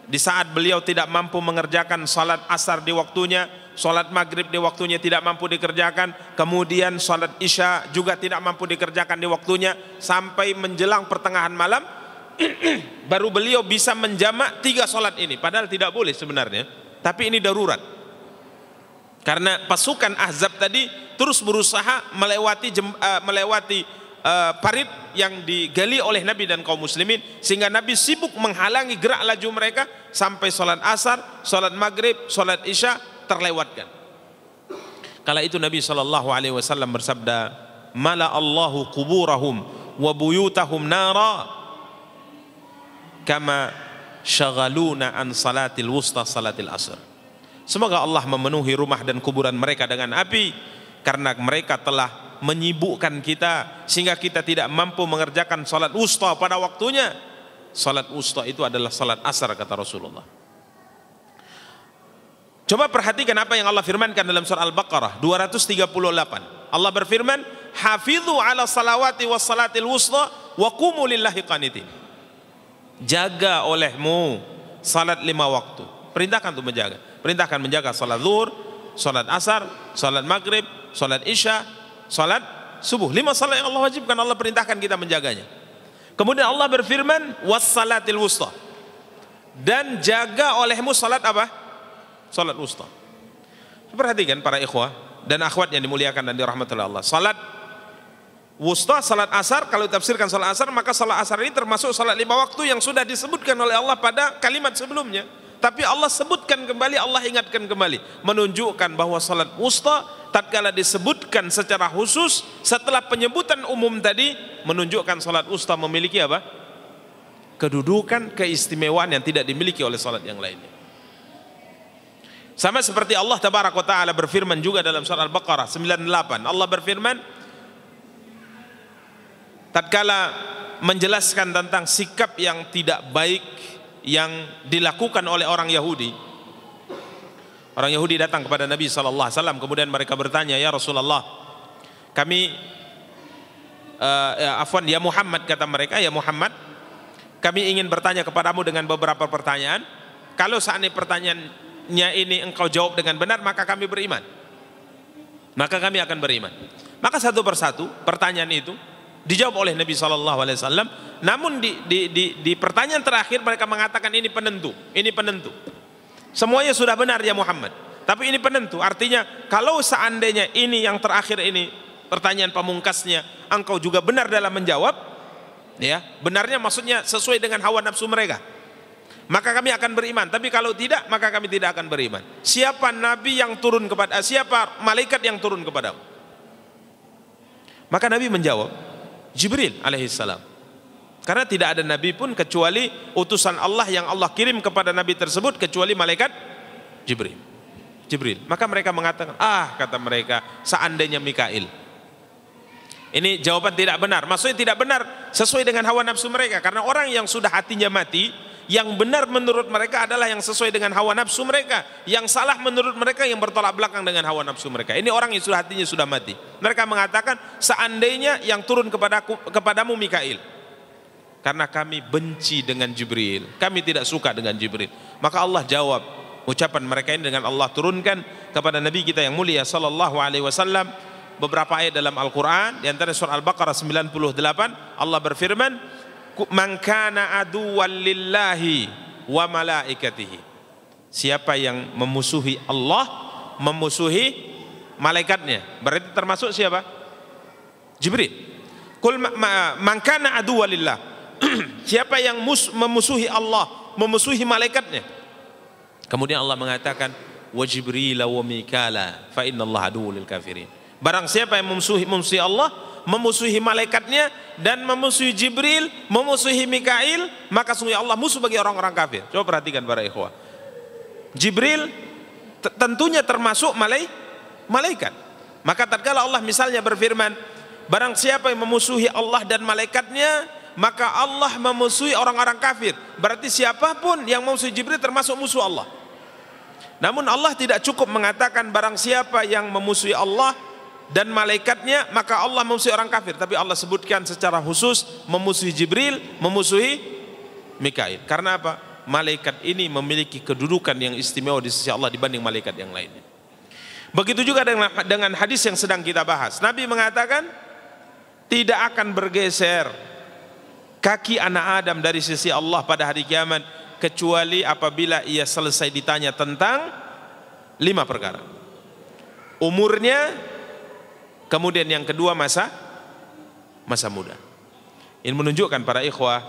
di saat beliau tidak mampu mengerjakan salat asar di waktunya, salat maghrib di waktunya tidak mampu dikerjakan, kemudian salat isya juga tidak mampu dikerjakan di waktunya, sampai menjelang pertengahan malam baru beliau bisa menjamak 3 salat ini. Padahal tidak boleh sebenarnya, tapi ini darurat. Karena pasukan Ahzab tadi terus berusaha melewati parit yang digali oleh Nabi dan kaum muslimin, sehingga Nabi sibuk menghalangi gerak laju mereka sampai salat asar, salat maghrib, salat isya terlewatkan. Kala itu Nabi sallallahu alaihi wasallam bersabda, "Mala Allahu quburahum wa buyutahum nara kama syaghaluna an salatil wusta salatil asr." Semoga Allah memenuhi rumah dan kuburan mereka dengan api karena mereka telah menyibukkan kita sehingga kita tidak mampu mengerjakan salat wusta pada waktunya. Salat wusta itu adalah salat asar, kata Rasulullah. Coba perhatikan apa yang Allah firmankan dalam surah Al-Baqarah 238. Allah berfirman, "Hafidhu 'ala salawati was salatil wusta wa qumu lillahi qanitin." Jaga olehmu salat 5 waktu. Perintahkan untuk menjaga. Perintahkan menjaga salat zuhur, salat asar, salat maghrib, salat isya, salat subuh. 5 salat yang Allah wajibkan, Allah perintahkan kita menjaganya. Kemudian Allah berfirman, wassalatil wusta. Dan jaga olehmu salat apa? Salat wusta. Perhatikan para ikhwah dan akhwat yang dimuliakan dan dirahmati Allah. Salat wusta, salat asar, kalau ditafsirkan salat asar, maka salat asar ini termasuk salat 5 waktu yang sudah disebutkan oleh Allah pada kalimat sebelumnya. Tapi Allah sebutkan kembali, Allah ingatkan kembali, menunjukkan bahwa salat wusta tatkala disebutkan secara khusus setelah penyebutan umum tadi, menunjukkan salat wusta memiliki apa? Kedudukan, keistimewaan yang tidak dimiliki oleh salat yang lainnya. Sama seperti Allah tabaraka wa taala berfirman juga dalam surah Al-Baqarah 98. Allah berfirman tatkala menjelaskan tentang sikap yang tidak baik yang dilakukan oleh orang Yahudi. Orang Yahudi datang kepada Nabi sallallahu alaihi wasallam, kemudian mereka bertanya, "Ya Rasulullah, kami ya Muhammad," kata mereka, "Ya Muhammad, kami ingin bertanya kepadamu dengan beberapa pertanyaan. Kalau seandainya pertanyaannya ini engkau jawab dengan benar, maka kami beriman. Maka kami akan beriman." Maka satu persatu pertanyaan itu dijawab oleh Nabi SAW. Namun di pertanyaan terakhir mereka mengatakan ini penentu, ini penentu. Semuanya sudah benar ya Muhammad, tapi ini penentu. Artinya kalau seandainya ini yang terakhir ini pertanyaan pamungkasnya engkau juga benar dalam menjawab, ya benarnya maksudnya sesuai dengan hawa nafsu mereka, maka kami akan beriman. Tapi kalau tidak, maka kami tidak akan beriman. Siapa nabi yang turun kepada, siapa malaikat yang turun kepadamu? Maka Nabi menjawab, Jibril alaihissalam. Karena tidak ada nabi pun kecuali utusan Allah yang Allah kirim kepada nabi tersebut kecuali malaikat Jibril. Maka mereka mengatakan, kata mereka, seandainya Mikail. Ini jawaban tidak benar. Maksudnya tidak benar sesuai dengan hawa nafsu mereka. Karena orang yang sudah hatinya mati, yang benar menurut mereka adalah yang sesuai dengan hawa nafsu mereka. Yang salah menurut mereka yang bertolak belakang dengan hawa nafsu mereka. Ini orang yang sudah hatinya sudah mati. Mereka mengatakan, seandainya yang turun kepadamu Mikail. Karena kami benci dengan Jibril, kami tidak suka dengan Jibril. Maka Allah jawab ucapan mereka ini dengan Allah turunkan kepada Nabi kita yang mulia sallallahu alaihi wasallam beberapa ayat dalam Al-Quran. Di antara surah Al-Baqarah 98 Allah berfirman, man kana aduwwan lillahi wa malaikatihi. Siapa yang memusuhi Allah, memusuhi malaikatnya, berarti termasuk siapa? Jibril. Kul man kana aduwwan lillah. Siapa yang memusuhi Allah, memusuhi malaikatnya. Kemudian Allah mengatakan, wa Jibril wa Mikala fa innallaha aduwwul lil kafirin. Barang siapa yang memusuhi Allah, memusuhi malaikatnya, dan memusuhi Jibril, memusuhi Mikail, maka sungguh Allah musuh bagi orang-orang kafir. Coba perhatikan para ikhwah. Jibril tentunya termasuk malaikat. Maka tatkala Allah misalnya berfirman, barang siapa yang memusuhi Allah dan malaikatnya, maka Allah memusuhi orang-orang kafir. Berarti siapapun yang memusuhi Jibril termasuk musuh Allah. Namun Allah tidak cukup mengatakan barang siapa yang memusuhi Allah dan malaikatnya, maka Allah memusuhi orang kafir. Tapi Allah sebutkan secara khusus memusuhi Jibril, memusuhi Mikail. Karena apa? Malaikat ini memiliki kedudukan yang istimewa di sisi Allah dibanding malaikat yang lainnya. Begitu juga dengan hadis yang sedang kita bahas. Nabi mengatakan tidak akan bergeser kaki anak Adam dari sisi Allah pada hari kiamat kecuali apabila ia selesai ditanya tentang 5 perkara. Umurnya, kemudian yang kedua masa muda. Ini menunjukkan para ikhwah,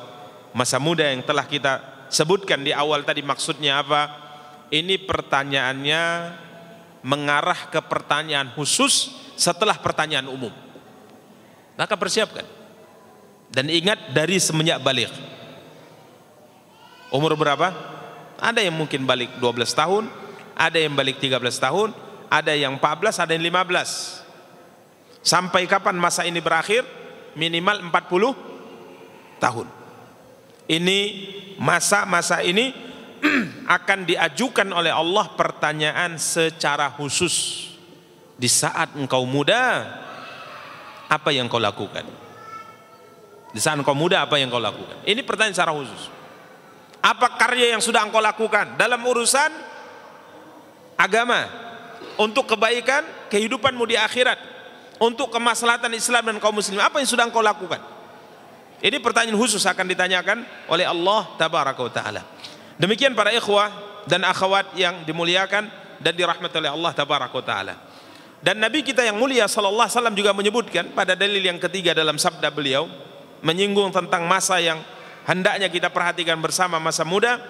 masa muda yang telah kita sebutkan di awal tadi maksudnya apa? Ini pertanyaannya mengarah ke pertanyaan khusus setelah pertanyaan umum. Maka persiapkan. Dan ingat dari semenjak balik. Umur berapa? Ada yang mungkin balik 12 tahun, ada yang balik 13 tahun, ada yang 14, ada yang 15. Sampai kapan masa ini berakhir? Minimal 40 tahun. Ini masa-masa ini akan diajukan oleh Allah pertanyaan secara khusus. Di saat engkau muda, apa yang kau lakukan? Di saat engkau muda, apa yang kau lakukan? Ini pertanyaan secara khusus. Apa karya yang sudah engkau lakukan dalam urusan agama, untuk kebaikan kehidupanmu di akhirat, untuk kemaslahatan Islam dan kaum muslimin? Apa yang sudah engkau lakukan? Ini pertanyaan khusus akan ditanyakan oleh Allah tabaraka wa taala. Demikian para ikhwah dan akhwat yang dimuliakan dan dirahmati oleh Allah tabaraka wa taala. Dan Nabi kita yang mulia sallallahu alaihi wasallam juga menyebutkan pada dalil yang ketiga dalam sabda beliau, menyinggung tentang masa yang hendaknya kita perhatikan bersama, masa muda.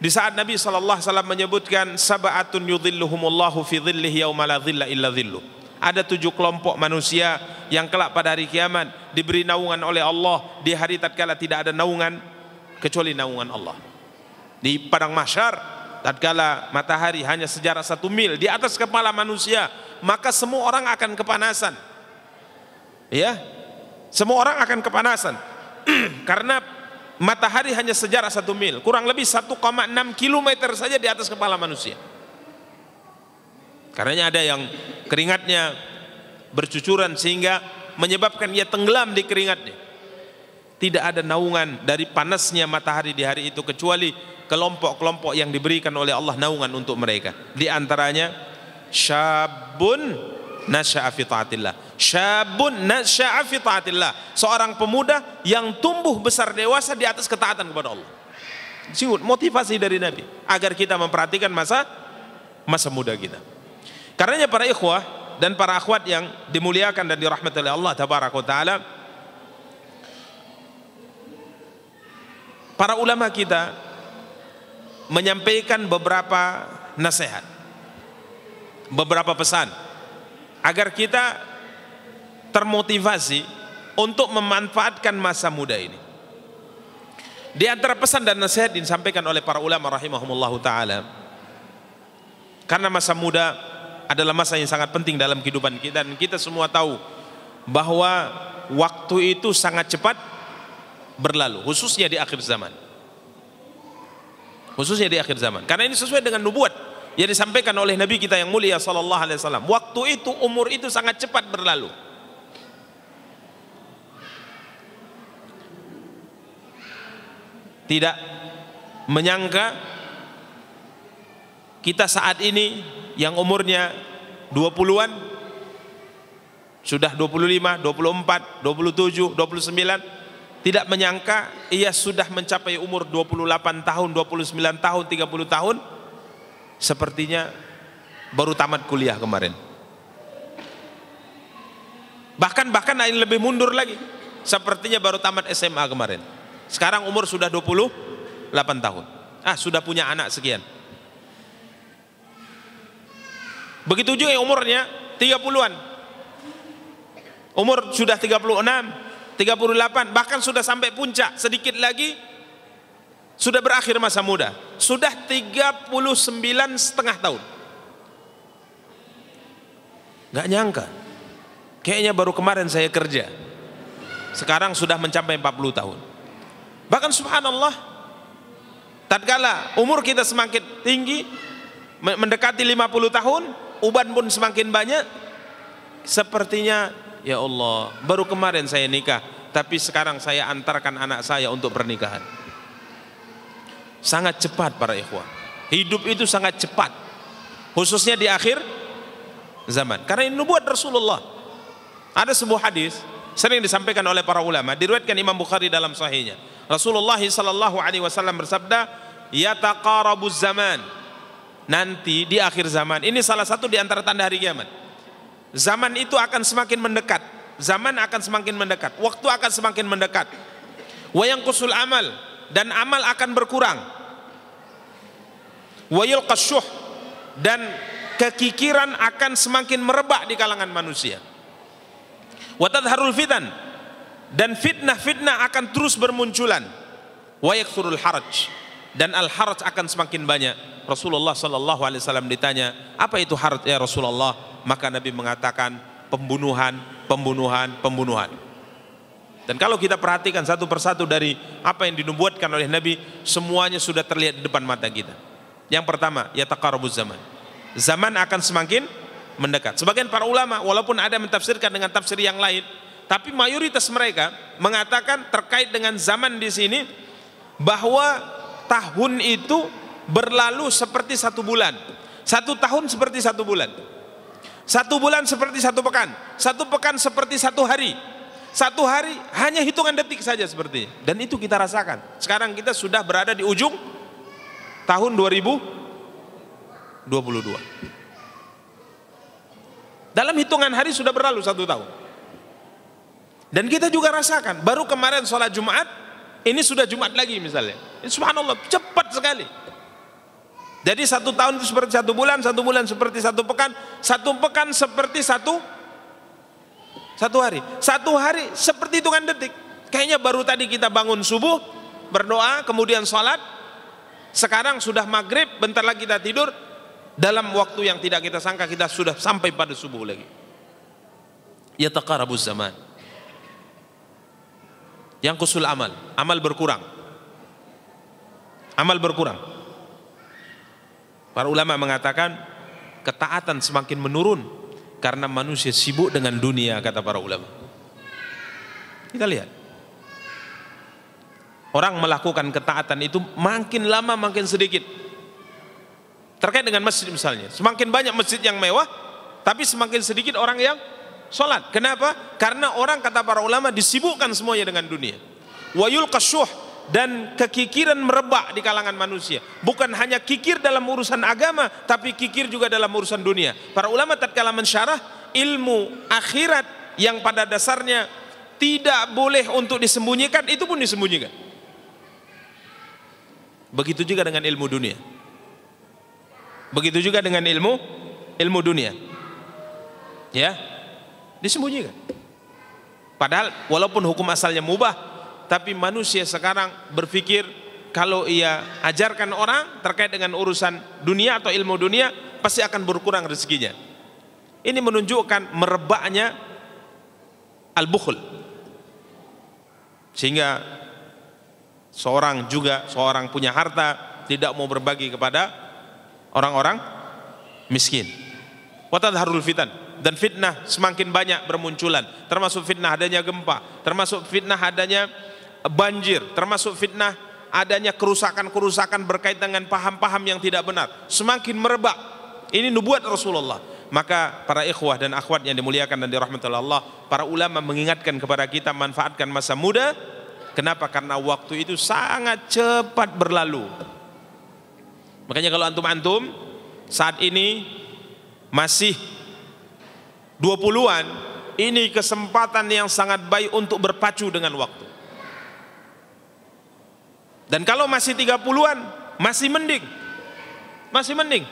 Di saat Nabi sallallahu alaihi wasallam menyebutkan sab'atun yudhilluhumullahu fi dhillihi yauma la dhilla illa dhilluh. Ada 7 kelompok manusia yang kelak pada hari kiamat diberi naungan oleh Allah di hari tatkala tidak ada naungan kecuali naungan Allah. Di padang mahsyar tatkala matahari hanya sejarak 1 mil di atas kepala manusia, maka semua orang akan kepanasan. Ya, semua orang akan kepanasan karena matahari hanya sejarak 1 mil, kurang lebih 1,6 kilometer saja di atas kepala manusia. Karenanya ada yang keringatnya bercucuran sehingga menyebabkan ia tenggelam di keringatnya. Tidak ada naungan dari panasnya matahari di hari itu kecuali kelompok-kelompok yang diberikan oleh Allah naungan untuk mereka. Di antaranya syabun nasya'a fi taatillah. Syabun nasya'a fi taatillah, seorang pemuda yang tumbuh besar dewasa di atas ketaatan kepada Allah. Sungguh motivasi dari Nabi agar kita memperhatikan masa muda kita. Karenanya para ikhwah dan para akhwat yang dimuliakan dan dirahmati oleh Allah tabaraka wa taala, para ulama kita menyampaikan beberapa nasihat, beberapa pesan agar kita termotivasi untuk memanfaatkan masa muda ini. Di antara pesan dan nasihat disampaikan oleh para ulama rahimahumullahu taala, karena masa muda adalah masa yang sangat penting dalam kehidupan kita, dan kita semua tahu bahwa waktu itu sangat cepat berlalu, khususnya di akhir zaman. Khususnya di akhir zaman. Karena ini sesuai dengan nubuat yang disampaikan oleh Nabi kita yang mulia sallallahu alaihi wasallam. Waktu itu, umur itu sangat cepat berlalu. Tidak menyangka kita saat ini yang umurnya 20-an sudah 25, 24, 27, 29, tidak menyangka ia sudah mencapai umur 28 tahun, 29 tahun, 30 tahun, sepertinya baru tamat kuliah kemarin. Bahkan yang lebih mundur lagi, sepertinya baru tamat SMA kemarin. Sekarang umur sudah 28 tahun. Sudah punya anak sekian. Begitu juga yang umurnya 30-an. Umur sudah 36, 38, bahkan sudah sampai puncak, sedikit lagi sudah berakhir masa muda. Sudah 39,5 tahun. Gak nyangka. Kayaknya baru kemarin saya kerja. Sekarang sudah mencapai 40 tahun. Bahkan subhanallah, tatkala umur kita semakin tinggi, mendekati 50 tahun, uban pun semakin banyak, sepertinya ya Allah, baru kemarin saya nikah, tapi sekarang saya antarkan anak saya untuk pernikahan. Sangat cepat para ikhwah. Hidup itu sangat cepat, khususnya di akhir zaman. Karena ini nubuat Rasulullah. Ada sebuah hadis sering disampaikan oleh para ulama, diriwayatkan Imam Bukhari dalam sahihnya. Rasulullah sallallahu alaihi wasallam bersabda, "Yataqarabuz zaman." Nanti di akhir zaman, ini salah satu di antara tanda hari kiamat. Zaman itu akan semakin mendekat. Zaman akan semakin mendekat. Waktu akan semakin mendekat. Wa yanqusul amal, dan amal akan berkurang. Wa yulqas syuh, dan kekikiran akan semakin merebak di kalangan manusia. Wa tadharul fitan, dan fitnah-fitnah akan terus bermunculan. Wa yakthurul haraj, dan al-haraj akan semakin banyak. Rasulullah sallallahu alaihi wasallam ditanya, apa itu haraj ya Rasulullah? Maka Nabi mengatakan pembunuhan. Dan kalau kita perhatikan satu persatu dari apa yang dinubuatkan oleh Nabi, semuanya sudah terlihat di depan mata kita. Yang pertama, yataqarabuz zaman. Zaman akan semakin mendekat. Sebagian para ulama walaupun ada mentafsirkan dengan tafsir yang lain, tapi mayoritas mereka mengatakan terkait dengan zaman di sini bahwa tahun itu berlalu seperti 1 bulan. 1 tahun seperti 1 bulan. 1 bulan seperti 1 pekan. 1 pekan seperti 1 hari. 1 hari hanya hitungan detik saja seperti. Dan itu kita rasakan. Sekarang kita sudah berada di ujung tahun 2022. Dalam hitungan hari sudah berlalu 1 tahun. Dan kita juga rasakan, baru kemarin sholat Jumat, ini sudah Jumat lagi misalnya. Subhanallah, cepat sekali. Jadi 1 tahun itu seperti 1 bulan, 1 bulan seperti 1 pekan, 1 pekan seperti 1 hari, 1 hari seperti hitungan detik. Kayaknya baru tadi kita bangun subuh, berdoa, kemudian sholat, sekarang sudah maghrib, bentar lagi kita tidur, dalam waktu yang tidak kita sangka kita sudah sampai pada subuh lagi. Yataqarabuz zaman. Yang kusul amal berkurang. Amal berkurang. Para ulama mengatakan ketaatan semakin menurun karena manusia sibuk dengan dunia, kata para ulama. Kita lihat. Orang melakukan ketaatan itu makin lama makin sedikit. Terkait dengan masjid misalnya, semakin banyak masjid yang mewah, tapi semakin sedikit orang yang sholat. Kenapa? Karena orang, kata para ulama, disibukkan semuanya dengan dunia. Wa yulqa syuh, dan kekikiran merebak di kalangan manusia. Bukan hanya kikir dalam urusan agama, tapi kikir juga dalam urusan dunia. Para ulama tatkala mensyarah ilmu akhirat yang pada dasarnya tidak boleh untuk disembunyikan, itu pun disembunyikan. Begitu juga dengan ilmu dunia. Begitu juga dengan ilmu dunia. Ya, disembunyikan. Padahal walaupun hukum asalnya mubah, tapi manusia sekarang berpikir kalau ia ajarkan orang terkait dengan urusan dunia atau ilmu dunia, pasti akan berkurang rezekinya. Ini menunjukkan merebaknya al-bukhl. Sehingga seorang punya harta tidak mau berbagi kepada orang-orang miskin. Wa tadharul fitan, dan fitnah semakin banyak bermunculan, termasuk fitnah adanya gempa, termasuk fitnah adanya banjir, termasuk fitnah adanya kerusakan-kerusakan berkaitan dengan paham-paham yang tidak benar, semakin merebak. Ini nubuat Rasulullah. Maka para ikhwah dan akhwat yang dimuliakan dan dirahmati Allah, para ulama mengingatkan kepada kita manfaatkan masa muda. Kenapa? Karena waktu itu sangat cepat berlalu. Makanya kalau antum-antum saat ini masih 20-an, ini kesempatan yang sangat baik untuk berpacu dengan waktu. Dan kalau masih 30-an, masih mending. Masih mending.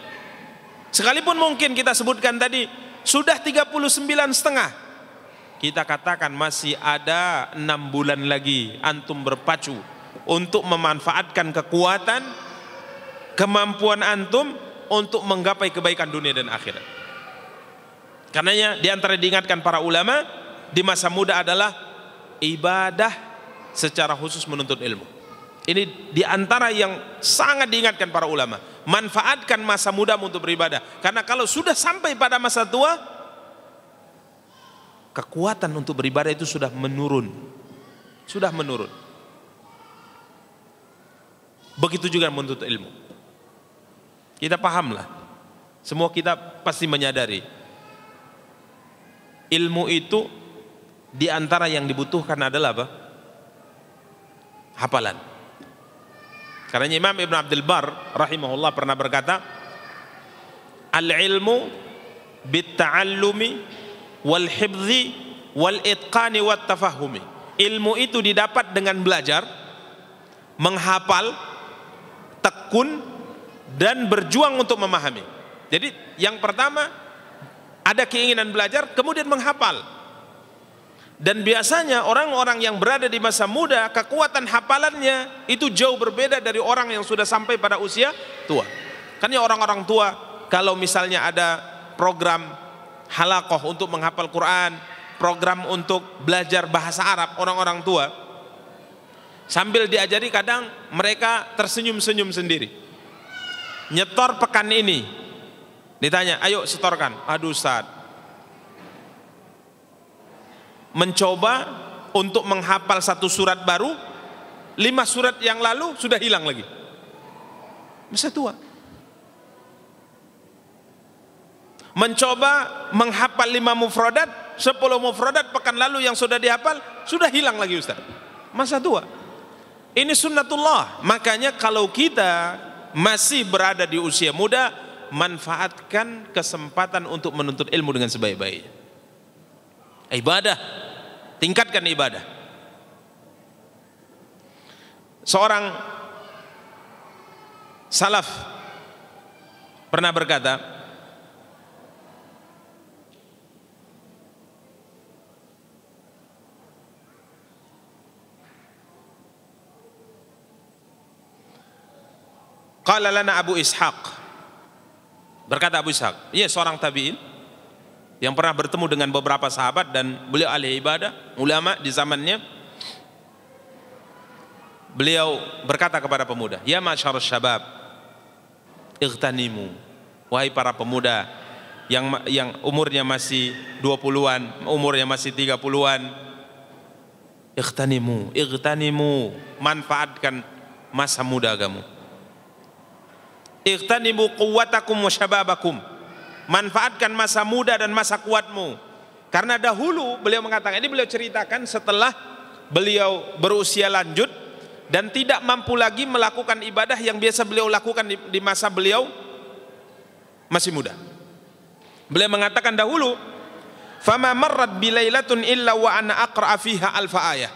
Sekalipun mungkin kita sebutkan tadi sudah 39,5, kita katakan masih ada 6 bulan lagi antum berpacu untuk memanfaatkan kekuatan, kemampuan antum untuk menggapai kebaikan dunia dan akhirat. Karenanya di antara diingatkan para ulama di masa muda adalah ibadah secara khusus menuntut ilmu. Ini di antara yang sangat diingatkan para ulama. Manfaatkan masa muda untuk beribadah. Karena kalau sudah sampai pada masa tua, kekuatan untuk beribadah itu sudah menurun. Sudah menurun. Begitu juga menuntut ilmu. Kita pahamlah. Semua kita pasti menyadari. Ilmu itu di antara yang dibutuhkan adalah apa? Hafalan. Karena Imam Ibn Abdul Bar rahimahullah pernah berkata, al-ilmu bit-ta'allumi wal-hifzi wal-itqani wat-tafahumi. Ilmu itu didapat dengan belajar, menghafal, tekun, dan berjuang untuk memahami. Jadi yang pertama ada keinginan belajar, kemudian menghafal. Dan biasanya orang-orang yang berada di masa muda, kekuatan hafalannya itu jauh berbeda dari orang yang sudah sampai pada usia tua. Karena orang-orang tua kalau misalnya ada program halaqah untuk menghafal Quran, program untuk belajar bahasa Arab, orang-orang tua sambil diajari kadang mereka tersenyum-senyum sendiri. Nyetor pekan ini, ditanya, ayo setorkan. Aduh Ustaz, mencoba untuk menghafal 1 surat baru, 5 surat yang lalu sudah hilang lagi. masa tua. Mencoba menghafal 5 mufradat, 10 mufradat pekan lalu yang sudah dihafal sudah hilang lagi Ustaz. Masa tua. Ini sunnatullah. Makanya kalau kita masih berada di usia muda, manfaatkan kesempatan untuk menuntut ilmu dengan sebaik-baiknya. Ibadah, tingkatkan ibadah. Seorang salaf pernah berkata, qala lana Abu Ishaq, berkata Abu Ishaq, ia seorang tabi'in yang pernah bertemu dengan beberapa sahabat dan beliau ahli ibadah, ulama di zamannya. Beliau berkata kepada pemuda, ya masyarus syabab, ightanimu, wahai para pemuda yang umurnya masih 20-an, umurnya masih 30-an, ightanimu, manfaatkan masa muda kamu. Ightanimu quwwatakum wa syababakum, manfaatkan masa muda dan masa kuatmu. Karena dahulu beliau mengatakan, ini beliau ceritakan setelah beliau berusia lanjut dan tidak mampu lagi melakukan ibadah yang biasa beliau lakukan di masa beliau masih muda. Beliau mengatakan dahulu, fama marrat bilailatun illa wa ana aqra fiha alfa ayah.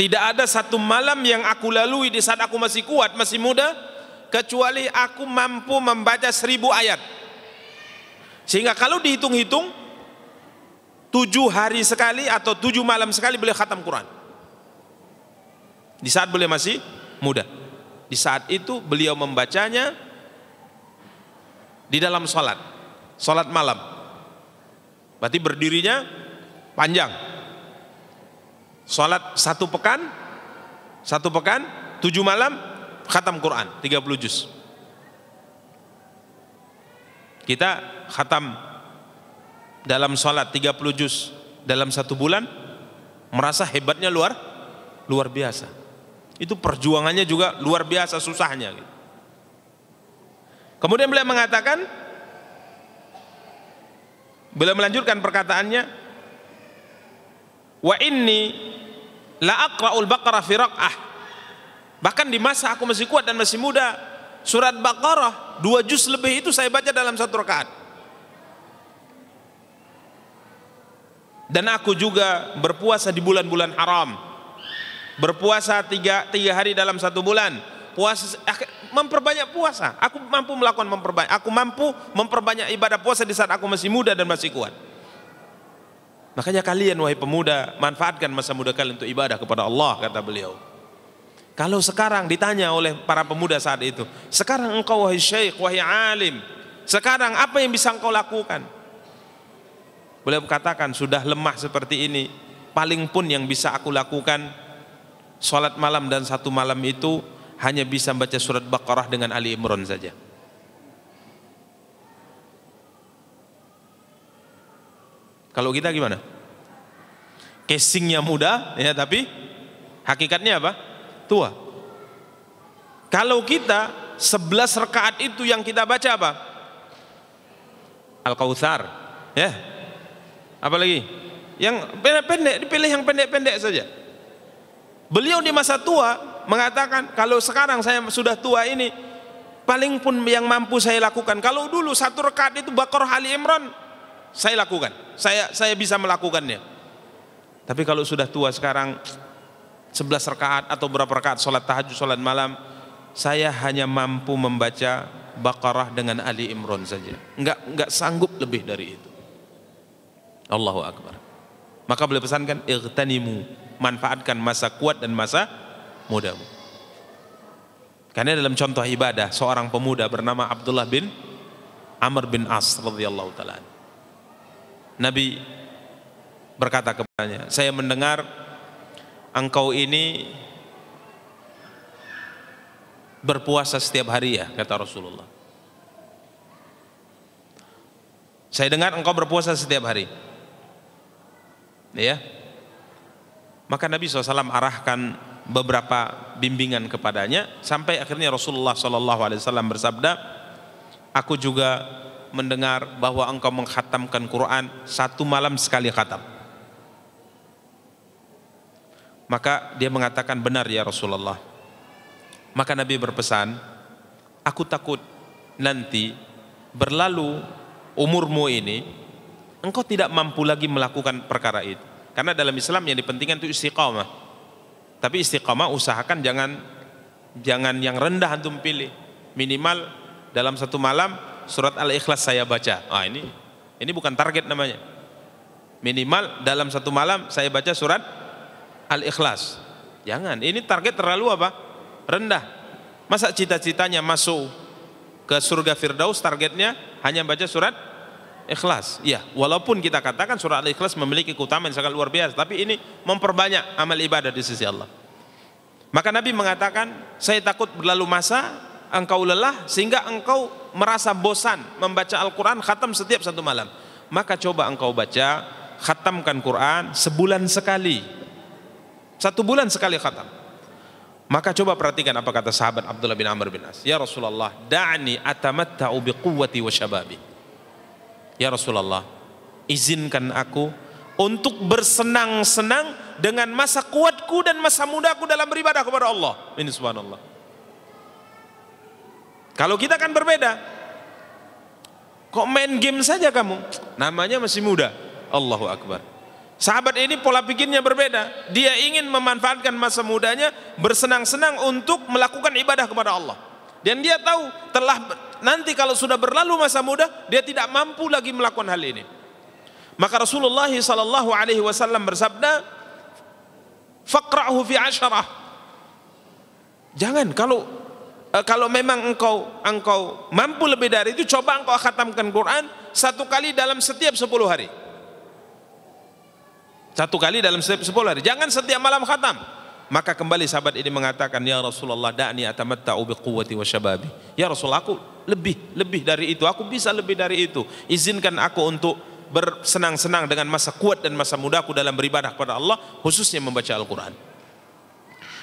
Tidak ada satu malam yang aku lalui di saat aku masih kuat, masih muda, kecuali aku mampu membaca 1000 ayat. Sehingga kalau dihitung-hitung 7 hari sekali atau 7 malam sekali beliau khatam Quran. Di saat beliau masih muda. Di saat itu beliau membacanya di dalam salat malam. Berarti berdirinya panjang. Salat 1 pekan, 7 malam, khatam Quran 30 juz. Kita khatam dalam salat 30 juz dalam 1 bulan, merasa hebatnya luar biasa. Itu perjuangannya juga luar biasa susahnya. Kemudian beliau mengatakan, beliau melanjutkan perkataannya, wa inni la aqra'ul baqarah fi raq'ah. Bahkan di masa aku masih kuat dan masih muda, surat Baqarah 2 juz lebih itu saya baca dalam 1 rakaat. Dan aku juga berpuasa di bulan-bulan haram. Berpuasa 3 hari dalam 1 bulan. Puasa, memperbanyak puasa. Aku mampu melakukan aku mampu memperbanyak ibadah puasa di saat aku masih muda dan masih kuat. Makanya kalian wahai pemuda, manfaatkan masa muda kalian untuk ibadah kepada Allah, kata beliau. Kalau sekarang ditanya oleh para pemuda saat itu, sekarang engkau wahai syekh, wahai alim, sekarang apa yang bisa engkau lakukan? Beliau katakan, sudah lemah seperti ini, paling pun yang bisa aku lakukan salat malam dan 1 malam itu hanya bisa baca surat Baqarah dengan Ali Imran saja. Kalau kita gimana? Casingnya muda ya, tapi hakikatnya apa? Tua. Kalau kita 11 rakaat itu yang kita baca apa? Al-Kautsar ya. Apalagi? Yang pendek-pendek, dipilih yang pendek-pendek saja. Beliau di masa tua mengatakan, kalau sekarang saya sudah tua ini, paling pun yang mampu saya lakukan, kalau dulu 1 rakaat itu Baqarah Ali Imran, saya lakukan, saya bisa melakukannya. Tapi kalau sudah tua sekarang 11 rakaat atau berapa rakaat salat tahajud, salat malam, saya hanya mampu membaca Baqarah dengan Ali Imran saja. Enggak sanggup lebih dari itu. Allahu Akbar. Maka beliau pesankan, ightanimu, manfaatkan masa kuat dan masa mudamu. Karena dalam contoh ibadah, seorang pemuda bernama Abdullah bin Amr bin As radhiyallahu taala, Nabi berkata kepadanya, saya mendengar engkau ini berpuasa setiap hari ya, kata Rasulullah. Saya dengar engkau berpuasa setiap hari. Ya. Maka Nabi SAW arahkan beberapa bimbingan kepadanya sampai akhirnya Rasulullah SAW bersabda, aku juga mendengar bahwa engkau mengkhatamkan Quran 1 malam sekali khatam. Maka dia mengatakan, benar ya Rasulullah. Maka Nabi berpesan, aku takut nanti berlalu umurmu ini, engkau tidak mampu lagi melakukan perkara itu. Karena dalam Islam yang dipentingkan itu istiqamah. Tapi istiqamah usahakan jangan yang rendah antum pilih. Minimal dalam 1 malam surat Al-Ikhlas saya baca. Ini bukan target namanya. Minimal dalam 1 malam saya baca surat Al-Ikhlas. Jangan, ini target terlalu apa? Rendah. Masa cita-citanya masuk ke surga Firdaus targetnya hanya baca surat Ikhlas. Ya, walaupun kita katakan surat Al-Ikhlas memiliki keutamaan yang sangat luar biasa, tapi ini memperbanyak amal ibadah di sisi Allah. Maka Nabi mengatakan, saya takut berlalu masa engkau lelah sehingga engkau merasa bosan membaca Al-Quran khatam setiap 1 malam. Maka coba engkau baca, khatamkan Quran sebulan sekali, 1 bulan sekali khatam. Maka coba perhatikan apa kata sahabat Abdullah bin Amr bin As. Ya Rasulullah, da'ni atamatta'u biquwwati wa syababi. Ya Rasulullah, izinkan aku untuk bersenang-senang dengan masa kuatku dan masa mudaku dalam beribadah kepada Allah. Ini subhanallah. Kalau kita kan berbeda. Kok main game saja kamu? Namanya masih muda. Allahu Akbar. Sahabat ini pola pikirnya berbeda. Dia ingin memanfaatkan masa mudanya bersenang-senang untuk melakukan ibadah kepada Allah. Dan dia tahu nanti kalau sudah berlalu masa muda, dia tidak mampu lagi melakukan hal ini. Maka Rasulullah SAW bersabda, faqra'hu fi 10. Jangan, kalau memang engkau mampu lebih dari itu, coba engkau khatamkan Quran 1 kali dalam setiap 10 hari. 1 kali dalam setiap 10 hari. Jangan setiap malam khatam. Maka kembali sahabat ini mengatakan, ya Rasulullah, da'ni atamatta'u biquwwati wa syababi. Ya Rasulullah, aku lebih dari itu, aku bisa lebih dari itu. Izinkan aku untuk bersenang-senang dengan masa kuat dan masa mudaku dalam beribadah kepada Allah, khususnya membaca Al-Quran.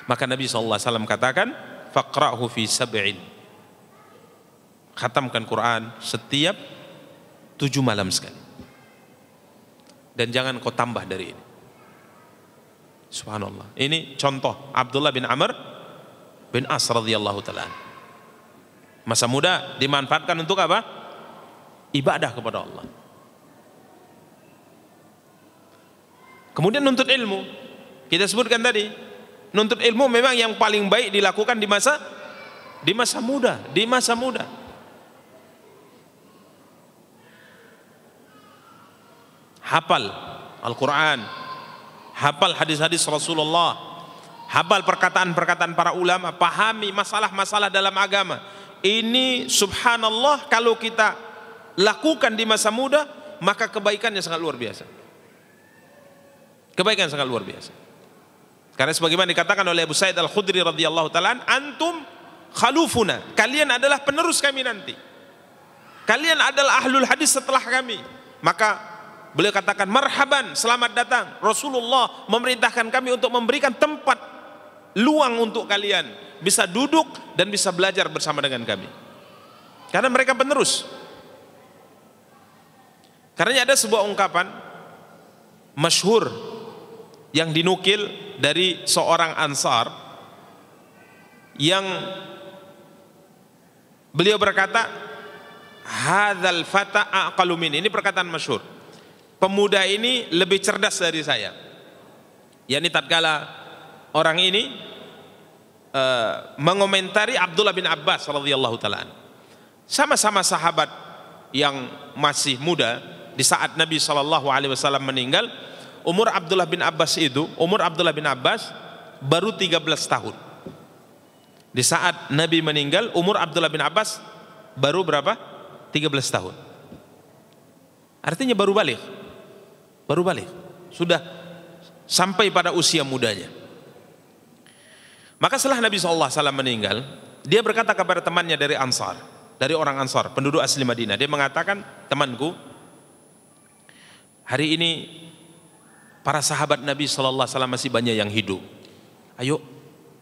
Maka Nabi SAW katakan, faqra'hu fi 7. Khatamkan Quran setiap 7 malam sekali. Dan jangan kau tambah dari ini. Subhanallah. Ini contoh Abdullah bin Amr bin As radhiyallahu ta'ala. Masa muda dimanfaatkan untuk apa? Ibadah kepada Allah. Kemudian nuntut ilmu. Kita sebutkan tadi, nuntut ilmu memang yang paling baik dilakukan di masa muda. Hafal Al-Quran, hafal hadis-hadis Rasulullah, hafal perkataan-perkataan para ulama, pahami masalah-masalah dalam agama. Ini subhanallah, kalau kita lakukan di masa muda, maka kebaikannya sangat luar biasa. Kebaikan sangat luar biasa. Karena sebagaimana dikatakan oleh Abu Sa'id Al-Khudri radhiyallahu ta'ala, antum khalufuna, kalian adalah penerus kami nanti. Kalian adalah ahlul hadis setelah kami. Maka beliau katakan, marhaban, selamat datang. Rasulullah memerintahkan kami untuk memberikan tempat luang untuk kalian bisa duduk dan bisa belajar bersama dengan kami. Karena mereka penerus. Karena ada sebuah ungkapan masyhur yang dinukil dari seorang Ansar yang beliau berkata, hadzal fata aqalu min. Ini perkataan masyhur. Pemuda ini lebih cerdas dari saya. Yani tatkala orang ini mengomentari Abdullah bin Abbas radhiyallahu taala. Sama-sama sahabat yang masih muda di saat Nabi SAW meninggal. Umur Abdullah bin Abbas baru 13 tahun. Di saat Nabi meninggal, umur Abdullah bin Abbas baru berapa? 13 tahun. Artinya baru balik. Sudah sampai pada usia mudanya. Maka setelah Nabi SAW meninggal, dia berkata kepada temannya dari Ansar, dari orang Ansar, penduduk asli Madinah. Dia mengatakan, temanku, hari ini para sahabat Nabi SAW masih banyak yang hidup. Ayo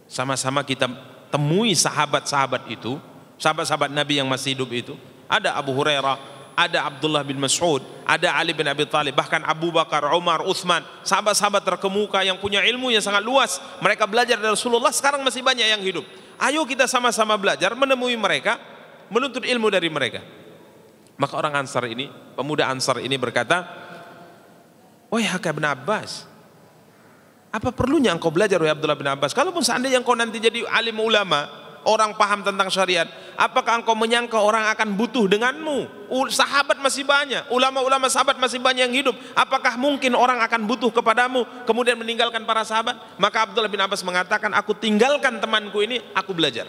Sama-sama kita temui sahabat-sahabat itu, sahabat-sahabat Nabi yang masih hidup itu. Ada Abu Hurairah, ada Abdullah bin Mas'ud, ada Ali bin Abi Thalib, bahkan Abu Bakar, Umar, Uthman, sahabat-sahabat terkemuka yang punya ilmu yang sangat luas. Mereka belajar dari Rasulullah, sekarang masih banyak yang hidup. Ayo kita sama-sama belajar, menemui mereka, menuntut ilmu dari mereka. Maka orang Ansar ini, pemuda Ansar ini berkata, wahai Ibn Abbas, apa perlunya engkau belajar wahai Abdullah bin Abbas? Kalaupun seandainya engkau nanti jadi alim ulama, orang paham tentang syariat, apakah engkau menyangka orang akan butuh denganmu? Sahabat masih banyak, ulama-ulama sahabat masih banyak yang hidup. Apakah mungkin orang akan butuh kepadamu kemudian meninggalkan para sahabat? Maka Abdullah bin Abbas mengatakan, aku tinggalkan temanku ini, aku belajar.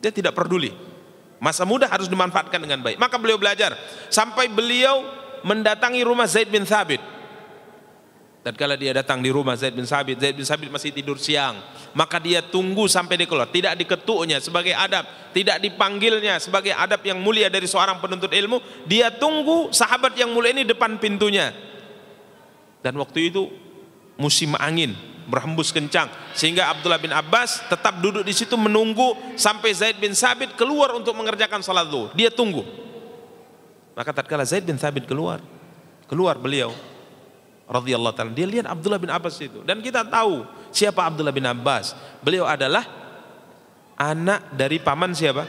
Dia tidak peduli. Masa muda harus dimanfaatkan dengan baik. Maka beliau belajar sampai beliau mendatangi rumah Zaid bin Thabit. Dan kala dia datang di rumah Zaid bin Thabit masih tidur siang. Maka dia tunggu sampai dia keluar. Tidak diketuknya sebagai adab, tidak dipanggilnya sebagai adab yang mulia dari seorang penuntut ilmu. Dia tunggu sahabat yang mulia ini depan pintunya. Dan waktu itu musim angin berhembus kencang, sehingga Abdullah bin Abbas tetap duduk di situ menunggu sampai Zaid bin Thabit keluar untuk mengerjakan salat zuhur. Dia tunggu. Maka tatkala Zaid bin Thabit keluar beliau radhiyallahu ta'ala, dia lihat Abdullah bin Abbas itu. Dan kita tahu siapa Abdullah bin Abbas. Beliau adalah anak dari paman siapa?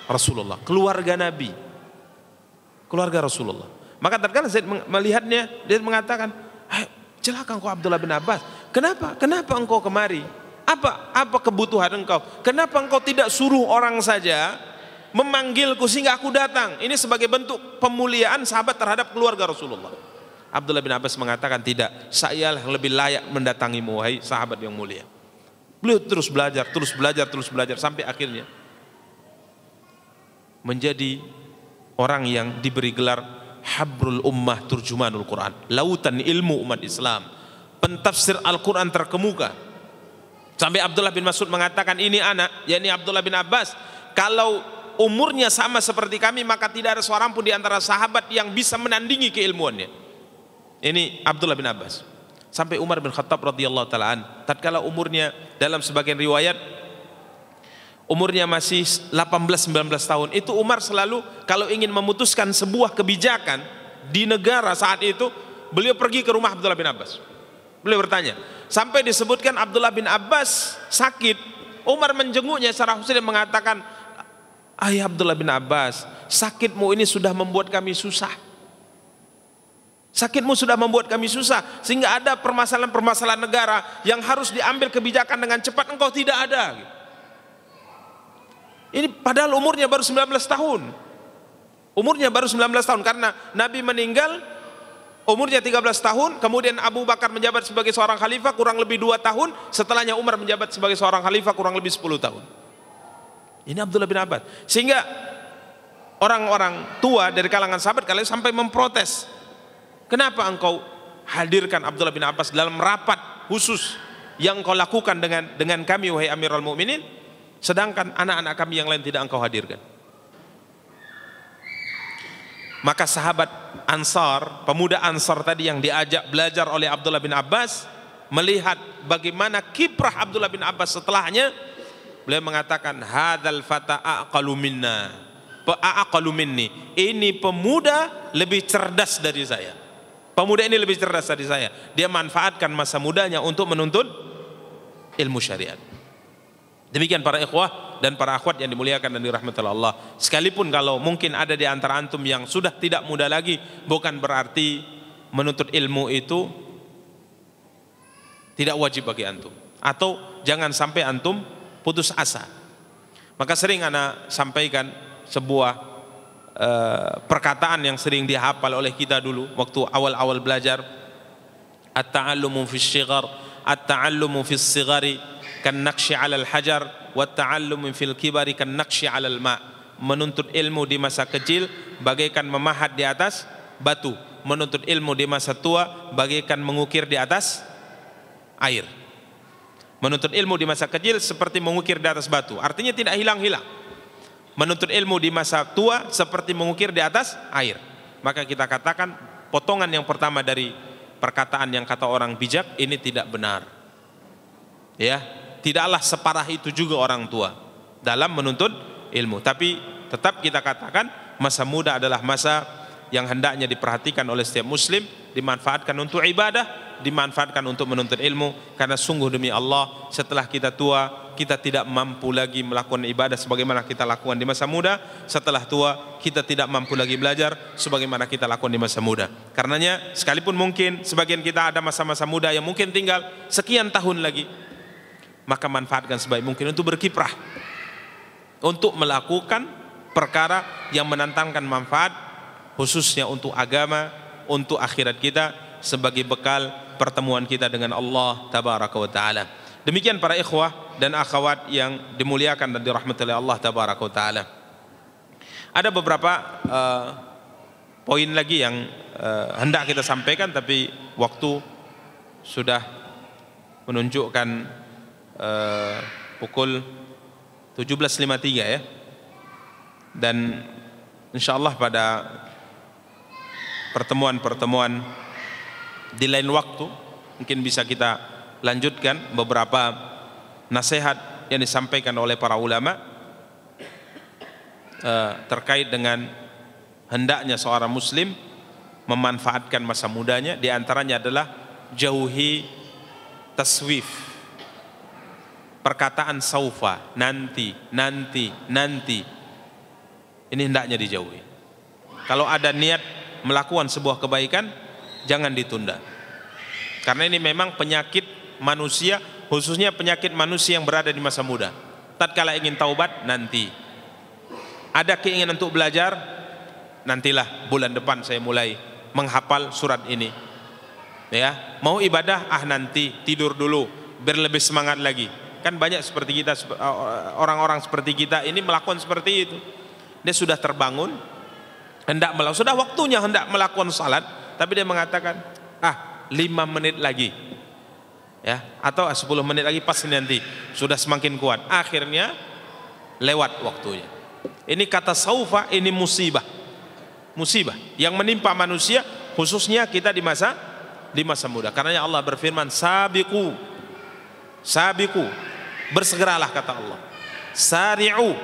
Rasulullah, keluarga Nabi, keluarga Rasulullah. Maka tatkala Zaid melihatnya, dia mengatakan, celaka engkau Abdullah bin Abbas. Kenapa engkau kemari? Apa kebutuhan engkau? Kenapa engkau tidak suruh orang saja memanggilku sehingga aku datang? Ini sebagai bentuk pemuliaan sahabat terhadap keluarga Rasulullah. Abdullah bin Abbas mengatakan, tidak, saya yang lebih layak mendatangimu wahai sahabat yang mulia. Beliau terus belajar sampai akhirnya menjadi orang yang diberi gelar Habrul Ummah Turjumanul Quran, lautan ilmu umat Islam, pentafsir Al-Quran terkemuka. Sampai Abdullah bin Mas'ud mengatakan, ini anak, yakni Abdullah bin Abbas, kalau umurnya sama seperti kami, maka tidak ada seorang pun di antara sahabat yang bisa menandingi keilmuannya. Ini Abdullah bin Abbas. Sampai Umar bin Khattab radhiyallahu ta'ala tatkala umurnya, dalam sebagian riwayat umurnya masih 18-19 tahun, itu Umar selalu kalau ingin memutuskan sebuah kebijakan di negara saat itu, beliau pergi ke rumah Abdullah bin Abbas. Beliau bertanya, sampai disebutkan Abdullah bin Abbas sakit. Umar menjenguknya secara khusus dan mengatakan, ayah Abdullah bin Abbas, sakitmu ini sudah membuat kami susah. Sakitmu sudah membuat kami susah, sehingga ada permasalahan-permasalahan negara yang harus diambil kebijakan dengan cepat, engkau tidak ada. Ini padahal umurnya baru 19 tahun. Umurnya baru 19 tahun karena Nabi meninggal umurnya 13 tahun, kemudian Abu Bakar menjabat sebagai seorang khalifah kurang lebih 2 tahun, setelahnya Umar menjabat sebagai seorang khalifah kurang lebih 10 tahun. Ini Abdullah bin Abbas. Sehingga orang-orang tua dari kalangan sahabat kalian sampai memprotes. Kenapa engkau hadirkan Abdullah bin Abbas dalam rapat khusus yang engkau lakukan dengan kami wahai Amirul Mukminin, sedangkan anak-anak kami yang lain tidak engkau hadirkan? Maka sahabat Ansar, pemuda Ansar tadi yang diajak belajar oleh Abdullah bin Abbas, melihat bagaimana kiprah Abdullah bin Abbas setelahnya, beliau mengatakan, hadzal fata aqalu minna, aqalu minni, ini pemuda lebih cerdas dari saya. Pemuda ini lebih cerdas dari saya. Dia manfaatkan masa mudanya untuk menuntut ilmu syariat. Demikian para ikhwah dan para akhwat yang dimuliakan dan dirahmati Allah. Sekalipun kalau mungkin ada di antara antum yang sudah tidak muda lagi, bukan berarti menuntut ilmu itu tidak wajib bagi antum. Atau jangan sampai antum putus asa. Maka sering ana sampaikan sebuah perkataan yang sering dihafal oleh kita dulu waktu awal-awal belajar, at-ta'allumu fi syighar, at-ta'allumu fi sigari kan naqshi 'ala al-hajar, wa at-ta'allumu fil kibari kan naqshi 'ala al-ma'. Menuntut ilmu di masa kecil bagaikan memahat di atas batu, menuntut ilmu di masa tua bagaikan mengukir di atas air. Menuntut ilmu di masa kecil seperti mengukir di atas batu, artinya tidak hilang-hilang. Menuntut ilmu di masa tua seperti mengukir di atas air. Maka kita katakan potongan yang pertama dari perkataan yang kata orang bijak ini tidak benar. Ya, tidaklah separah itu juga orang tua dalam menuntut ilmu. Tapi tetap kita katakan masa muda adalah masa yang hendaknya diperhatikan oleh setiap muslim, dimanfaatkan untuk ibadah, dimanfaatkan untuk menuntut ilmu. Karena sungguh demi Allah, setelah kita tua, kita tidak mampu lagi melakukan ibadah sebagaimana kita lakukan di masa muda. Setelah tua, kita tidak mampu lagi belajar sebagaimana kita lakukan di masa muda. Karenanya, sekalipun mungkin sebagian kita ada masa-masa muda yang mungkin tinggal sekian tahun lagi, maka manfaatkan sebaik mungkin untuk berkiprah, untuk melakukan perkara yang menantangkan manfaat, khususnya untuk agama, untuk akhirat kita, sebagai bekal pertemuan kita dengan Allah Tabaraka wa Ta'ala. Demikian para ikhwah dan akhwat yang dimuliakan dan dirahmati oleh Allah Tabaraka wa Ta'ala. Ada beberapa poin lagi yang hendak kita sampaikan, tapi waktu sudah menunjukkan pukul 17.53 ya. Dan insyaallah pada pertemuan-pertemuan di lain waktu mungkin bisa kita lanjutkan beberapa nasihat yang disampaikan oleh para ulama terkait dengan hendaknya seorang muslim memanfaatkan masa mudanya. Di antaranya adalah jauhi taswif, perkataan saufa, nanti. Ini hendaknya dijauhi. Kalau ada niat melakukan sebuah kebaikan, jangan ditunda. Karena ini memang penyakit manusia, khususnya penyakit manusia yang berada di masa muda. Tatkala ingin taubat, nanti. Ada keinginan untuk belajar, nantilah bulan depan saya mulai menghafal surat ini. Ya, mau ibadah, nanti tidur dulu biar lebih semangat lagi. Kan banyak seperti kita, orang-orang seperti kita ini melakukan seperti itu. Dia sudah terbangun, sudah waktunya hendak melakukan salat, tapi dia mengatakan 5 menit lagi ya, atau 10 menit lagi pas nanti sudah semakin kuat, akhirnya lewat waktunya. Ini kata saufa, ini musibah yang menimpa manusia, khususnya kita di masa muda. Karena Allah berfirman, sabiqu, bersegeralah, kata Allah, sari'u.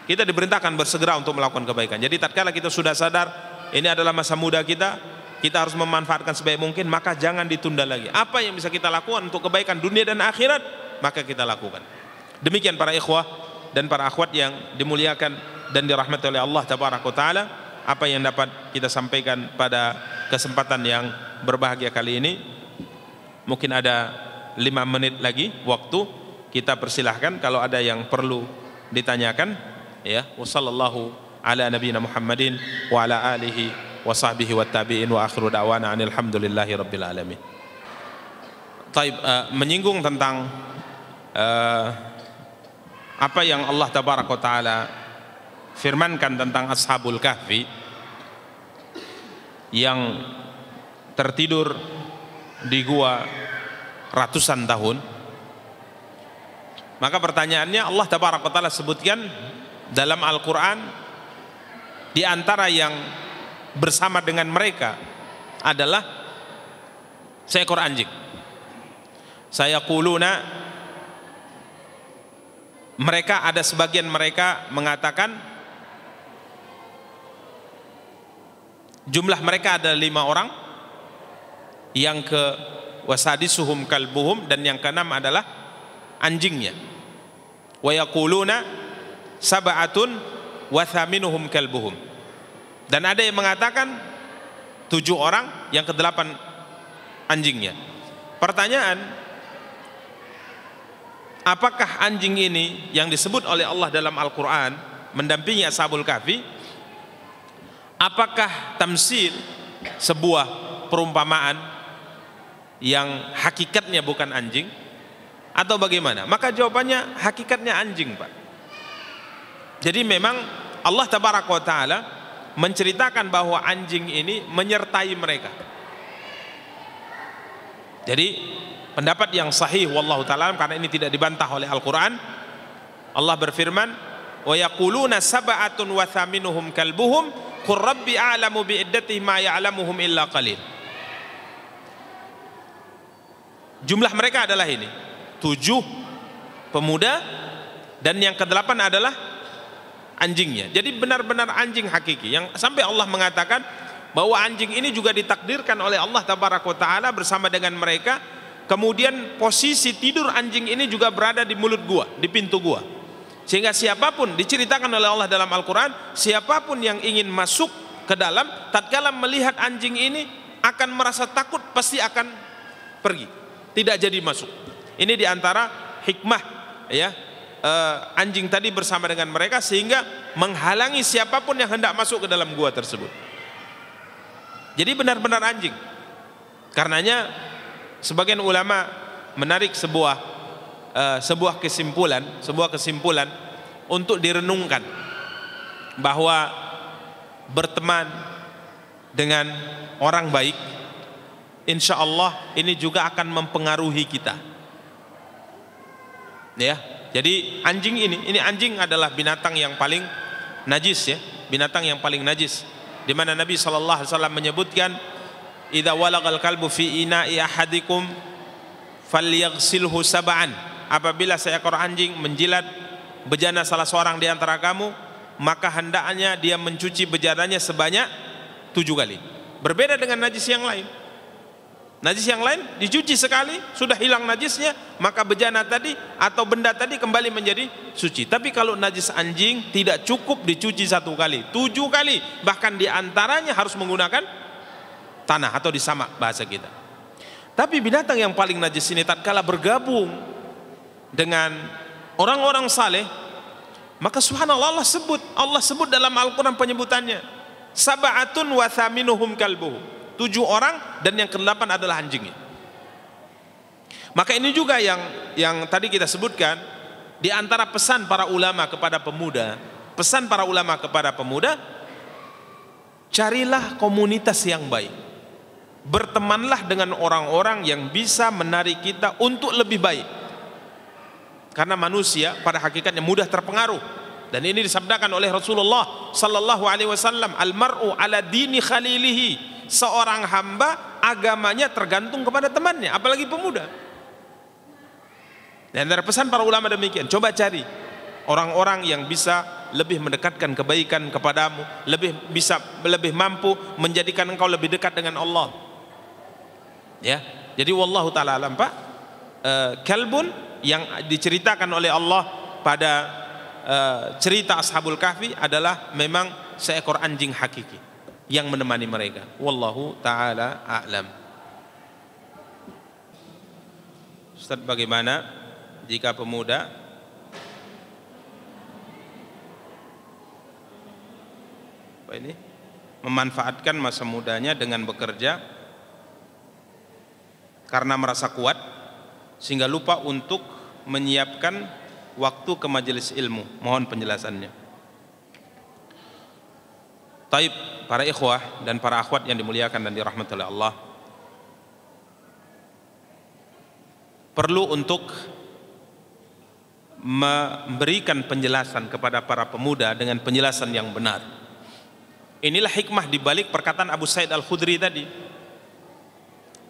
Kita diperintahkan bersegera untuk melakukan kebaikan. Jadi tatkala kita sudah sadar ini adalah masa muda kita harus memanfaatkan sebaik mungkin, maka jangan ditunda lagi. Apa yang bisa kita lakukan untuk kebaikan dunia dan akhirat, maka kita lakukan. Demikian para ikhwah dan para akhwat yang dimuliakan dan dirahmati oleh Allah Tabaraka wa Ta'ala, apa yang dapat kita sampaikan pada kesempatan yang berbahagia kali ini. Mungkin ada 5 menit lagi waktu, kita persilahkan kalau ada yang perlu ditanyakan ya. Wassallallahu ala nabiyina Muhammadin wa ala alihi wa sahbihi wa tabi'in wa akhiru da'wana alhamdulillahi rabbil alamin. Taib, menyinggung tentang apa yang Allah Tabaraka wa Ta'ala firmankan tentang Ashabul Kahfi yang tertidur di gua ratusan tahun. Maka pertanyaannya, Allah Tabaraka wa Ta'ala sebutkan dalam Al-Quran, di antara yang bersama dengan mereka adalah seekor anjing. Sayaquluna, mereka, ada sebagian mereka mengatakan jumlah mereka ada 5 orang, yang ke wasadisuhum kalbuhum, dan yang keenam adalah anjingnya. Wa yaquluna sab'atun wa thaminuhum kalbuhum, dan ada yang mengatakan 7 orang, yang ke-8 anjingnya. Pertanyaan, apakah anjing ini yang disebut oleh Allah dalam Al-Quran mendampingi Ashabul Kahfi? Apakah tamsil, sebuah perumpamaan yang hakikatnya bukan anjing, atau bagaimana? Maka jawabannya hakikatnya anjing, Pak. Jadi memang Allah Tabaraka wa Ta'ala menceritakan bahwa anjing ini menyertai mereka. Jadi pendapat yang sahih wallahu ta'ala, karena ini tidak dibantah oleh Al-Quran, Allah berfirman, wa yaquluna sab'atun wa thaminuhum kalbuhum qur rabbi a'lamu bi'iddatihim ma ya'lamuhum illa qalil. Jumlah mereka adalah ini, 7 pemuda, dan yang ke-8 adalah anjingnya. Jadi benar-benar anjing hakiki, yang sampai Allah mengatakan bahwa anjing ini juga ditakdirkan oleh Allah Tabaraka wa Ta'ala bersama dengan mereka. Kemudian posisi tidur anjing ini juga berada di mulut gua, di pintu gua, sehingga siapapun, diceritakan oleh Allah dalam Al-Quran, siapapun yang ingin masuk ke dalam, tatkala melihat anjing ini akan merasa takut, pasti akan pergi, tidak jadi masuk. Ini diantara hikmah, ya, anjing tadi bersama dengan mereka, sehingga menghalangi siapapun yang hendak masuk ke dalam gua tersebut. Jadi benar-benar anjing. Karenanya sebagian ulama menarik sebuah kesimpulan untuk direnungkan, bahwa berteman dengan orang baik, insya Allah ini juga akan mempengaruhi kita. Ya, jadi anjing ini anjing adalah binatang yang paling najis, ya, binatang yang paling najis, di mana Nabi SAW menyebutkan, idza walagal kalbu fi ina'i ahadikum falyaghsilhu sab'an. Apabila seekor anjing menjilat bejana salah seorang di antara kamu, maka hendaknya dia mencuci bejananya sebanyak 7 kali. Berbeda dengan najis yang lain. Najis yang lain dicuci sekali, sudah hilang najisnya, maka bejana tadi atau benda tadi kembali menjadi suci. Tapi kalau najis anjing tidak cukup dicuci 1 kali, 7 kali, bahkan diantaranya harus menggunakan tanah atau disamak bahasa kita. Tapi binatang yang paling najis ini tatkala bergabung dengan orang-orang saleh, maka subhanallah Allah sebut dalam Al-Quran penyebutannya, sab'atun wa thaminuhum kalbuhum, 7 orang dan yang ke-8 adalah anjingnya. Maka ini juga yang tadi kita sebutkan, di antara pesan para ulama kepada pemuda, carilah komunitas yang baik, bertemanlah dengan orang-orang yang bisa menarik kita untuk lebih baik. Karena manusia pada hakikatnya mudah terpengaruh, dan ini disabdakan oleh Rasulullah sallallahu alaihi wasallam, al-mar'u ala dini khalilihi, seorang hamba agamanya tergantung kepada temannya, apalagi pemuda. Dan dari pesan para ulama demikian, coba cari orang-orang yang bisa lebih mendekatkan kebaikan kepadamu, lebih mampu menjadikan engkau lebih dekat dengan Allah. Ya, jadi wallahu taala alam, Pak. Kalbun yang diceritakan oleh Allah pada cerita Ashabul Kahfi adalah memang seekor anjing hakiki yang menemani mereka. Wallahu taala a'lam. Ustaz, bagaimana jika pemuda memanfaatkan masa mudanya dengan bekerja karena merasa kuat sehingga lupa untuk menyiapkan waktu ke majelis ilmu? Mohon penjelasannya. Taib, para ikhwah dan para akhwat yang dimuliakan dan dirahmati oleh Allah, perlu untuk memberikan penjelasan kepada para pemuda dengan penjelasan yang benar. Inilah hikmah dibalik perkataan Abu Sa'id Al-Khudri tadi.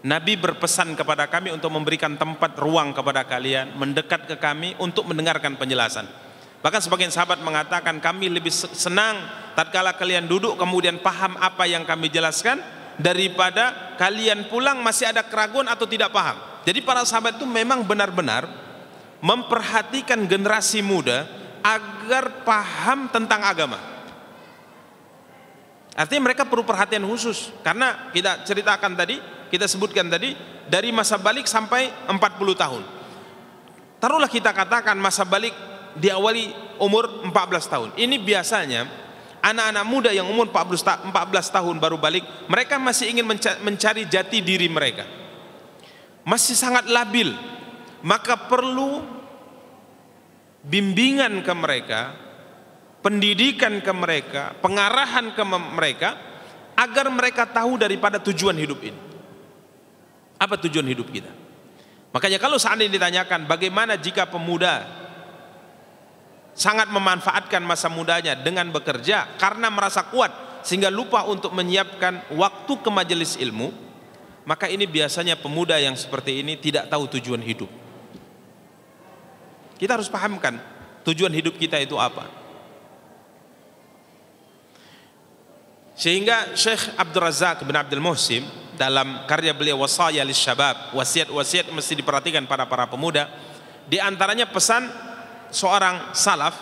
Nabi berpesan kepada kami untuk memberikan tempat ruang kepada kalian, mendekat ke kami untuk mendengarkan penjelasan. Bahkan sebagian sahabat mengatakan, kami lebih senang tatkala kalian duduk kemudian paham apa yang kami jelaskan, daripada kalian pulang masih ada keraguan atau tidak paham. Jadi para sahabat itu memang benar-benar memperhatikan generasi muda agar paham tentang agama. Artinya mereka perlu perhatian khusus, karena kita ceritakan tadi, kita sebutkan tadi, dari masa balik sampai 40 tahun. Taruhlah kita katakan masa balik diawali umur 14 tahun. Ini biasanya anak-anak muda yang umur 14 tahun baru balik, mereka masih ingin mencari jati diri mereka, masih sangat labil. Maka perlu bimbingan ke mereka, pendidikan ke mereka, pengarahan ke mereka, agar mereka tahu daripada tujuan hidup ini. Apa tujuan hidup kita? Makanya kalau seandainya ditanyakan bagaimana jika pemuda sangat memanfaatkan masa mudanya dengan bekerja karena merasa kuat sehingga lupa untuk menyiapkan waktu ke majelis ilmu, Maka ini biasanya pemuda yang seperti ini tidak tahu tujuan hidup. Kita harus pahamkan tujuan hidup kita itu apa. Sehingga Syekh Abdul Razak bin Abdul Muhsin dalam karya beliau Wasaya Lisyabab, wasiat-wasiat mesti diperhatikan para pemuda. Di antaranya pesan seorang salaf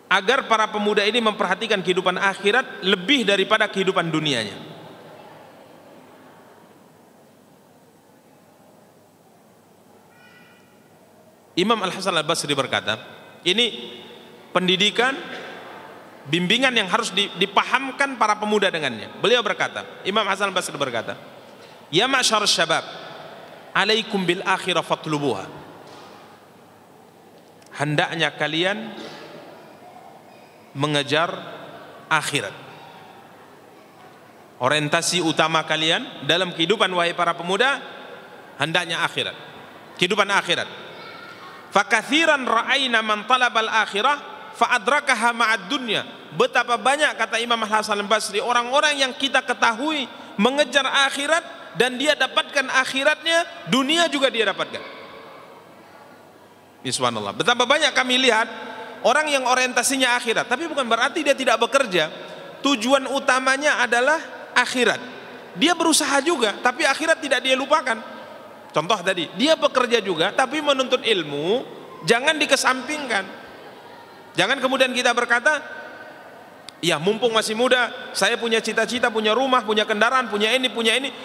agar para pemuda ini memperhatikan kehidupan akhirat lebih daripada kehidupan dunianya. Imam Al-Hasan Al-Basri berkata, ini pendidikan, bimbingan yang harus dipahamkan para pemuda dengannya. Beliau berkata, Imam Hasan Al-Basri berkata, ya ma'syar syabab, alaikum bil akhirah fatlubuha. Hendaknya kalian mengejar akhirat. Orientasi utama kalian dalam kehidupan wahai para pemuda, hendaknya akhirat, kehidupan akhirat. Fakatsiran ra'aina man talabal akhirah fa'adrakaha ma'ad dunya. Betapa banyak, kata Imam Hasan Al-Basri, orang-orang yang kita ketahui mengejar akhirat dan dia dapatkan akhiratnya, dunia juga dia dapatkan. Subhanallah. Betapa banyak kami lihat orang yang orientasinya akhirat, tapi bukan berarti dia tidak bekerja. Tujuan utamanya adalah akhirat. Dia berusaha juga, tapi akhirat tidak dia lupakan. Contoh tadi, dia bekerja juga tapi menuntut ilmu, jangan dikesampingkan. Jangan kemudian kita berkata, ya mumpung masih muda, saya punya cita-cita, punya rumah, punya kendaraan, punya ini,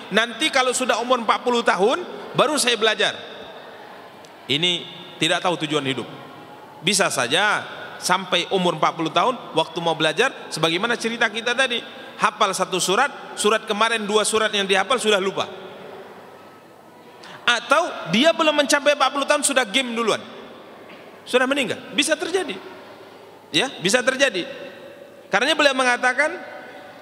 nanti kalau sudah umur 40 tahun baru saya belajar. Ini tidak tahu tujuan hidup. Bisa saja sampai umur 40 tahun waktu mau belajar, sebagaimana cerita kita tadi, hafal satu surat kemarin 2 surat yang dihafal sudah lupa. Atau dia belum mencapai 40 tahun sudah game duluan, sudah meninggal. Bisa terjadi, ya, bisa terjadi. Karena beliau mengatakan,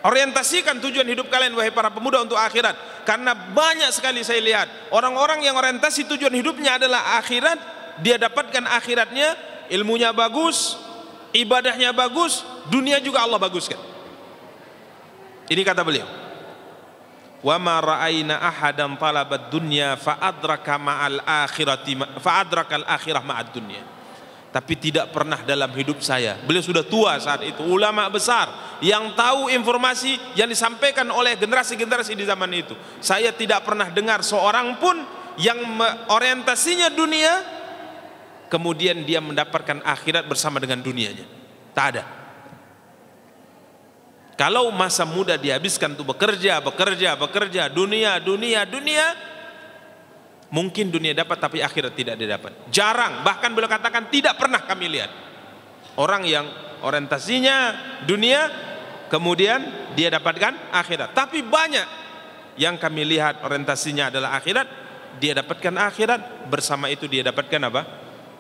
orientasikan tujuan hidup kalian wahai para pemuda untuk akhirat. Karena banyak sekali saya lihat orang-orang yang orientasi tujuan hidupnya adalah akhirat, dia dapatkan akhiratnya, ilmunya bagus, ibadahnya bagus, dunia juga Allah baguskan. Ini kata beliau, wa ma ra'ayna ahadan talabad dunya fa'adraka al-akhirah ma'ad dunya. Tapi tidak pernah dalam hidup saya, beliau sudah tua saat itu, ulama besar yang tahu informasi yang disampaikan oleh generasi-generasi di zaman itu, saya tidak pernah dengar seorang pun yang orientasinya dunia kemudian dia mendapatkan akhirat bersama dengan dunianya. Tak ada. Kalau masa muda dihabiskan untuk bekerja, dunia, mungkin dunia dapat tapi akhirat tidak didapat. Jarang, bahkan beliau katakan tidak pernah kami lihat orang yang orientasinya dunia kemudian dia dapatkan akhirat. Tapi banyak yang kami lihat orientasinya adalah akhirat, dia dapatkan akhirat, bersama itu dia dapatkan apa?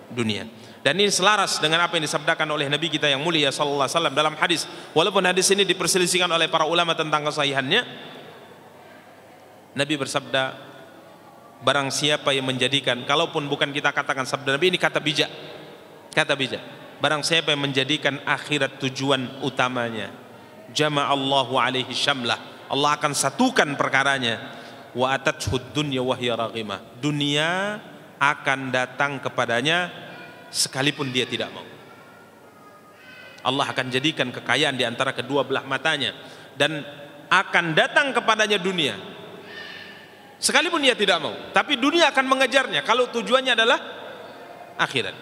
Dunia. Dan ini selaras dengan apa yang disabdakan oleh Nabi kita yang mulia sallallahu alaihi wasallam dalam hadis. Walaupun hadis ini diperselisihkan oleh para ulama tentang kesahihannya, Nabi bersabda, barang siapa yang menjadikan, kalaupun bukan kita katakan sabda Nabi, ini kata bijak, barang siapa yang menjadikan akhirat tujuan utamanya, jama'allahu alaihi syamlah, Allah akan satukan perkaranya, wa atathud dunya wa hiya raghimah, dunia akan datang kepadanya sekalipun dia tidak mau. Allah akan jadikan kekayaan di antara kedua belah matanya dan akan datang kepadanya dunia sekalipun dia tidak mau, tapi dunia akan mengejarnya kalau tujuannya adalah akhirat.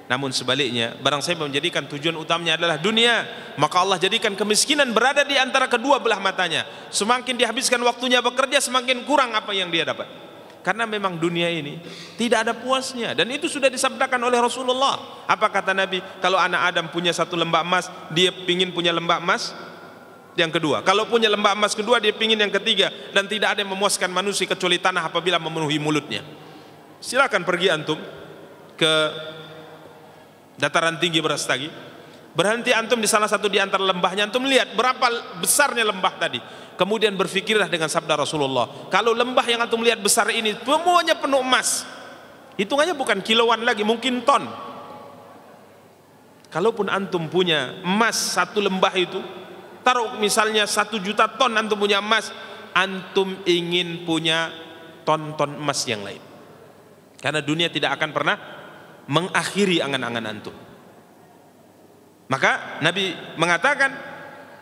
Namun sebaliknya, barang siapa menjadikan tujuan utamanya adalah dunia, maka Allah jadikan kemiskinan berada di antara kedua belah matanya. Semakin dihabiskan waktunya bekerja, semakin kurang apa yang dia dapat. Karena memang dunia ini tidak ada puasnya, dan itu sudah disabdakan oleh Rasulullah. Apa kata Nabi? Kalau anak Adam punya 1 lembah emas, dia pingin punya lembah emas yang kedua. Kalau punya lembah emas kedua, dia pingin yang ketiga. Dan tidak ada yang memuaskan manusia kecuali tanah apabila memenuhi mulutnya. Silakan pergi antum ke dataran tinggi Brastagi, berhenti antum di salah satu di antara lembahnya, antum lihat berapa besarnya lembah tadi. Kemudian berfikirlah dengan sabda Rasulullah, kalau lembah yang antum lihat besar ini semuanya penuh emas, hitungannya bukan kiloan lagi, mungkin ton. Kalaupun antum punya emas 1 lembah itu, taruh misalnya 1 juta ton antum punya emas, antum ingin punya ton-ton emas yang lain. Karena dunia tidak akan pernah mengakhiri angan-angan antum. Maka Nabi mengatakan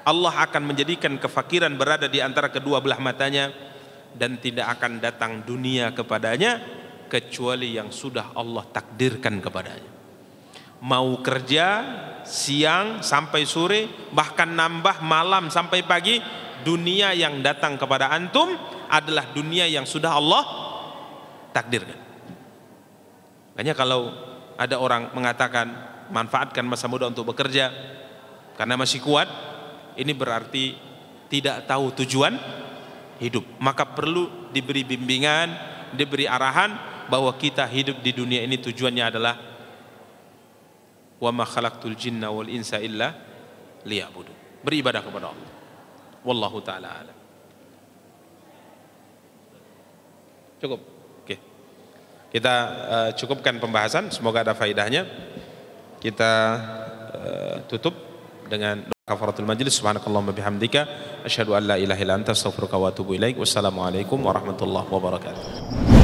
Allah akan menjadikan kefakiran berada di antara kedua belah matanya, dan tidak akan datang dunia kepadanya kecuali yang sudah Allah takdirkan kepadanya. Mau kerja siang sampai sore, bahkan nambah malam sampai pagi, dunia yang datang kepada antum adalah dunia yang sudah Allah takdirkan. Makanya kalau ada orang mengatakan manfaatkan masa muda untuk bekerja karena masih kuat, ini berarti tidak tahu tujuan hidup. Maka perlu diberi bimbingan, diberi arahan bahwa kita hidup di dunia ini tujuannya adalah wa ma khalaqtul jinna wal insa illa liya'budun, beribadah kepada Allah. Wallahu taala alam. Cukup. Oke. Kita cukupkan pembahasan, semoga ada faedahnya. Kita tutup dengan kafaratul majlis. Subhanakallahumma bihamdika asyhadu an la ilaha illa anta astaghfiruka wa atubu ilaik. Wassalamualaikum warahmatullahi wabarakatuh.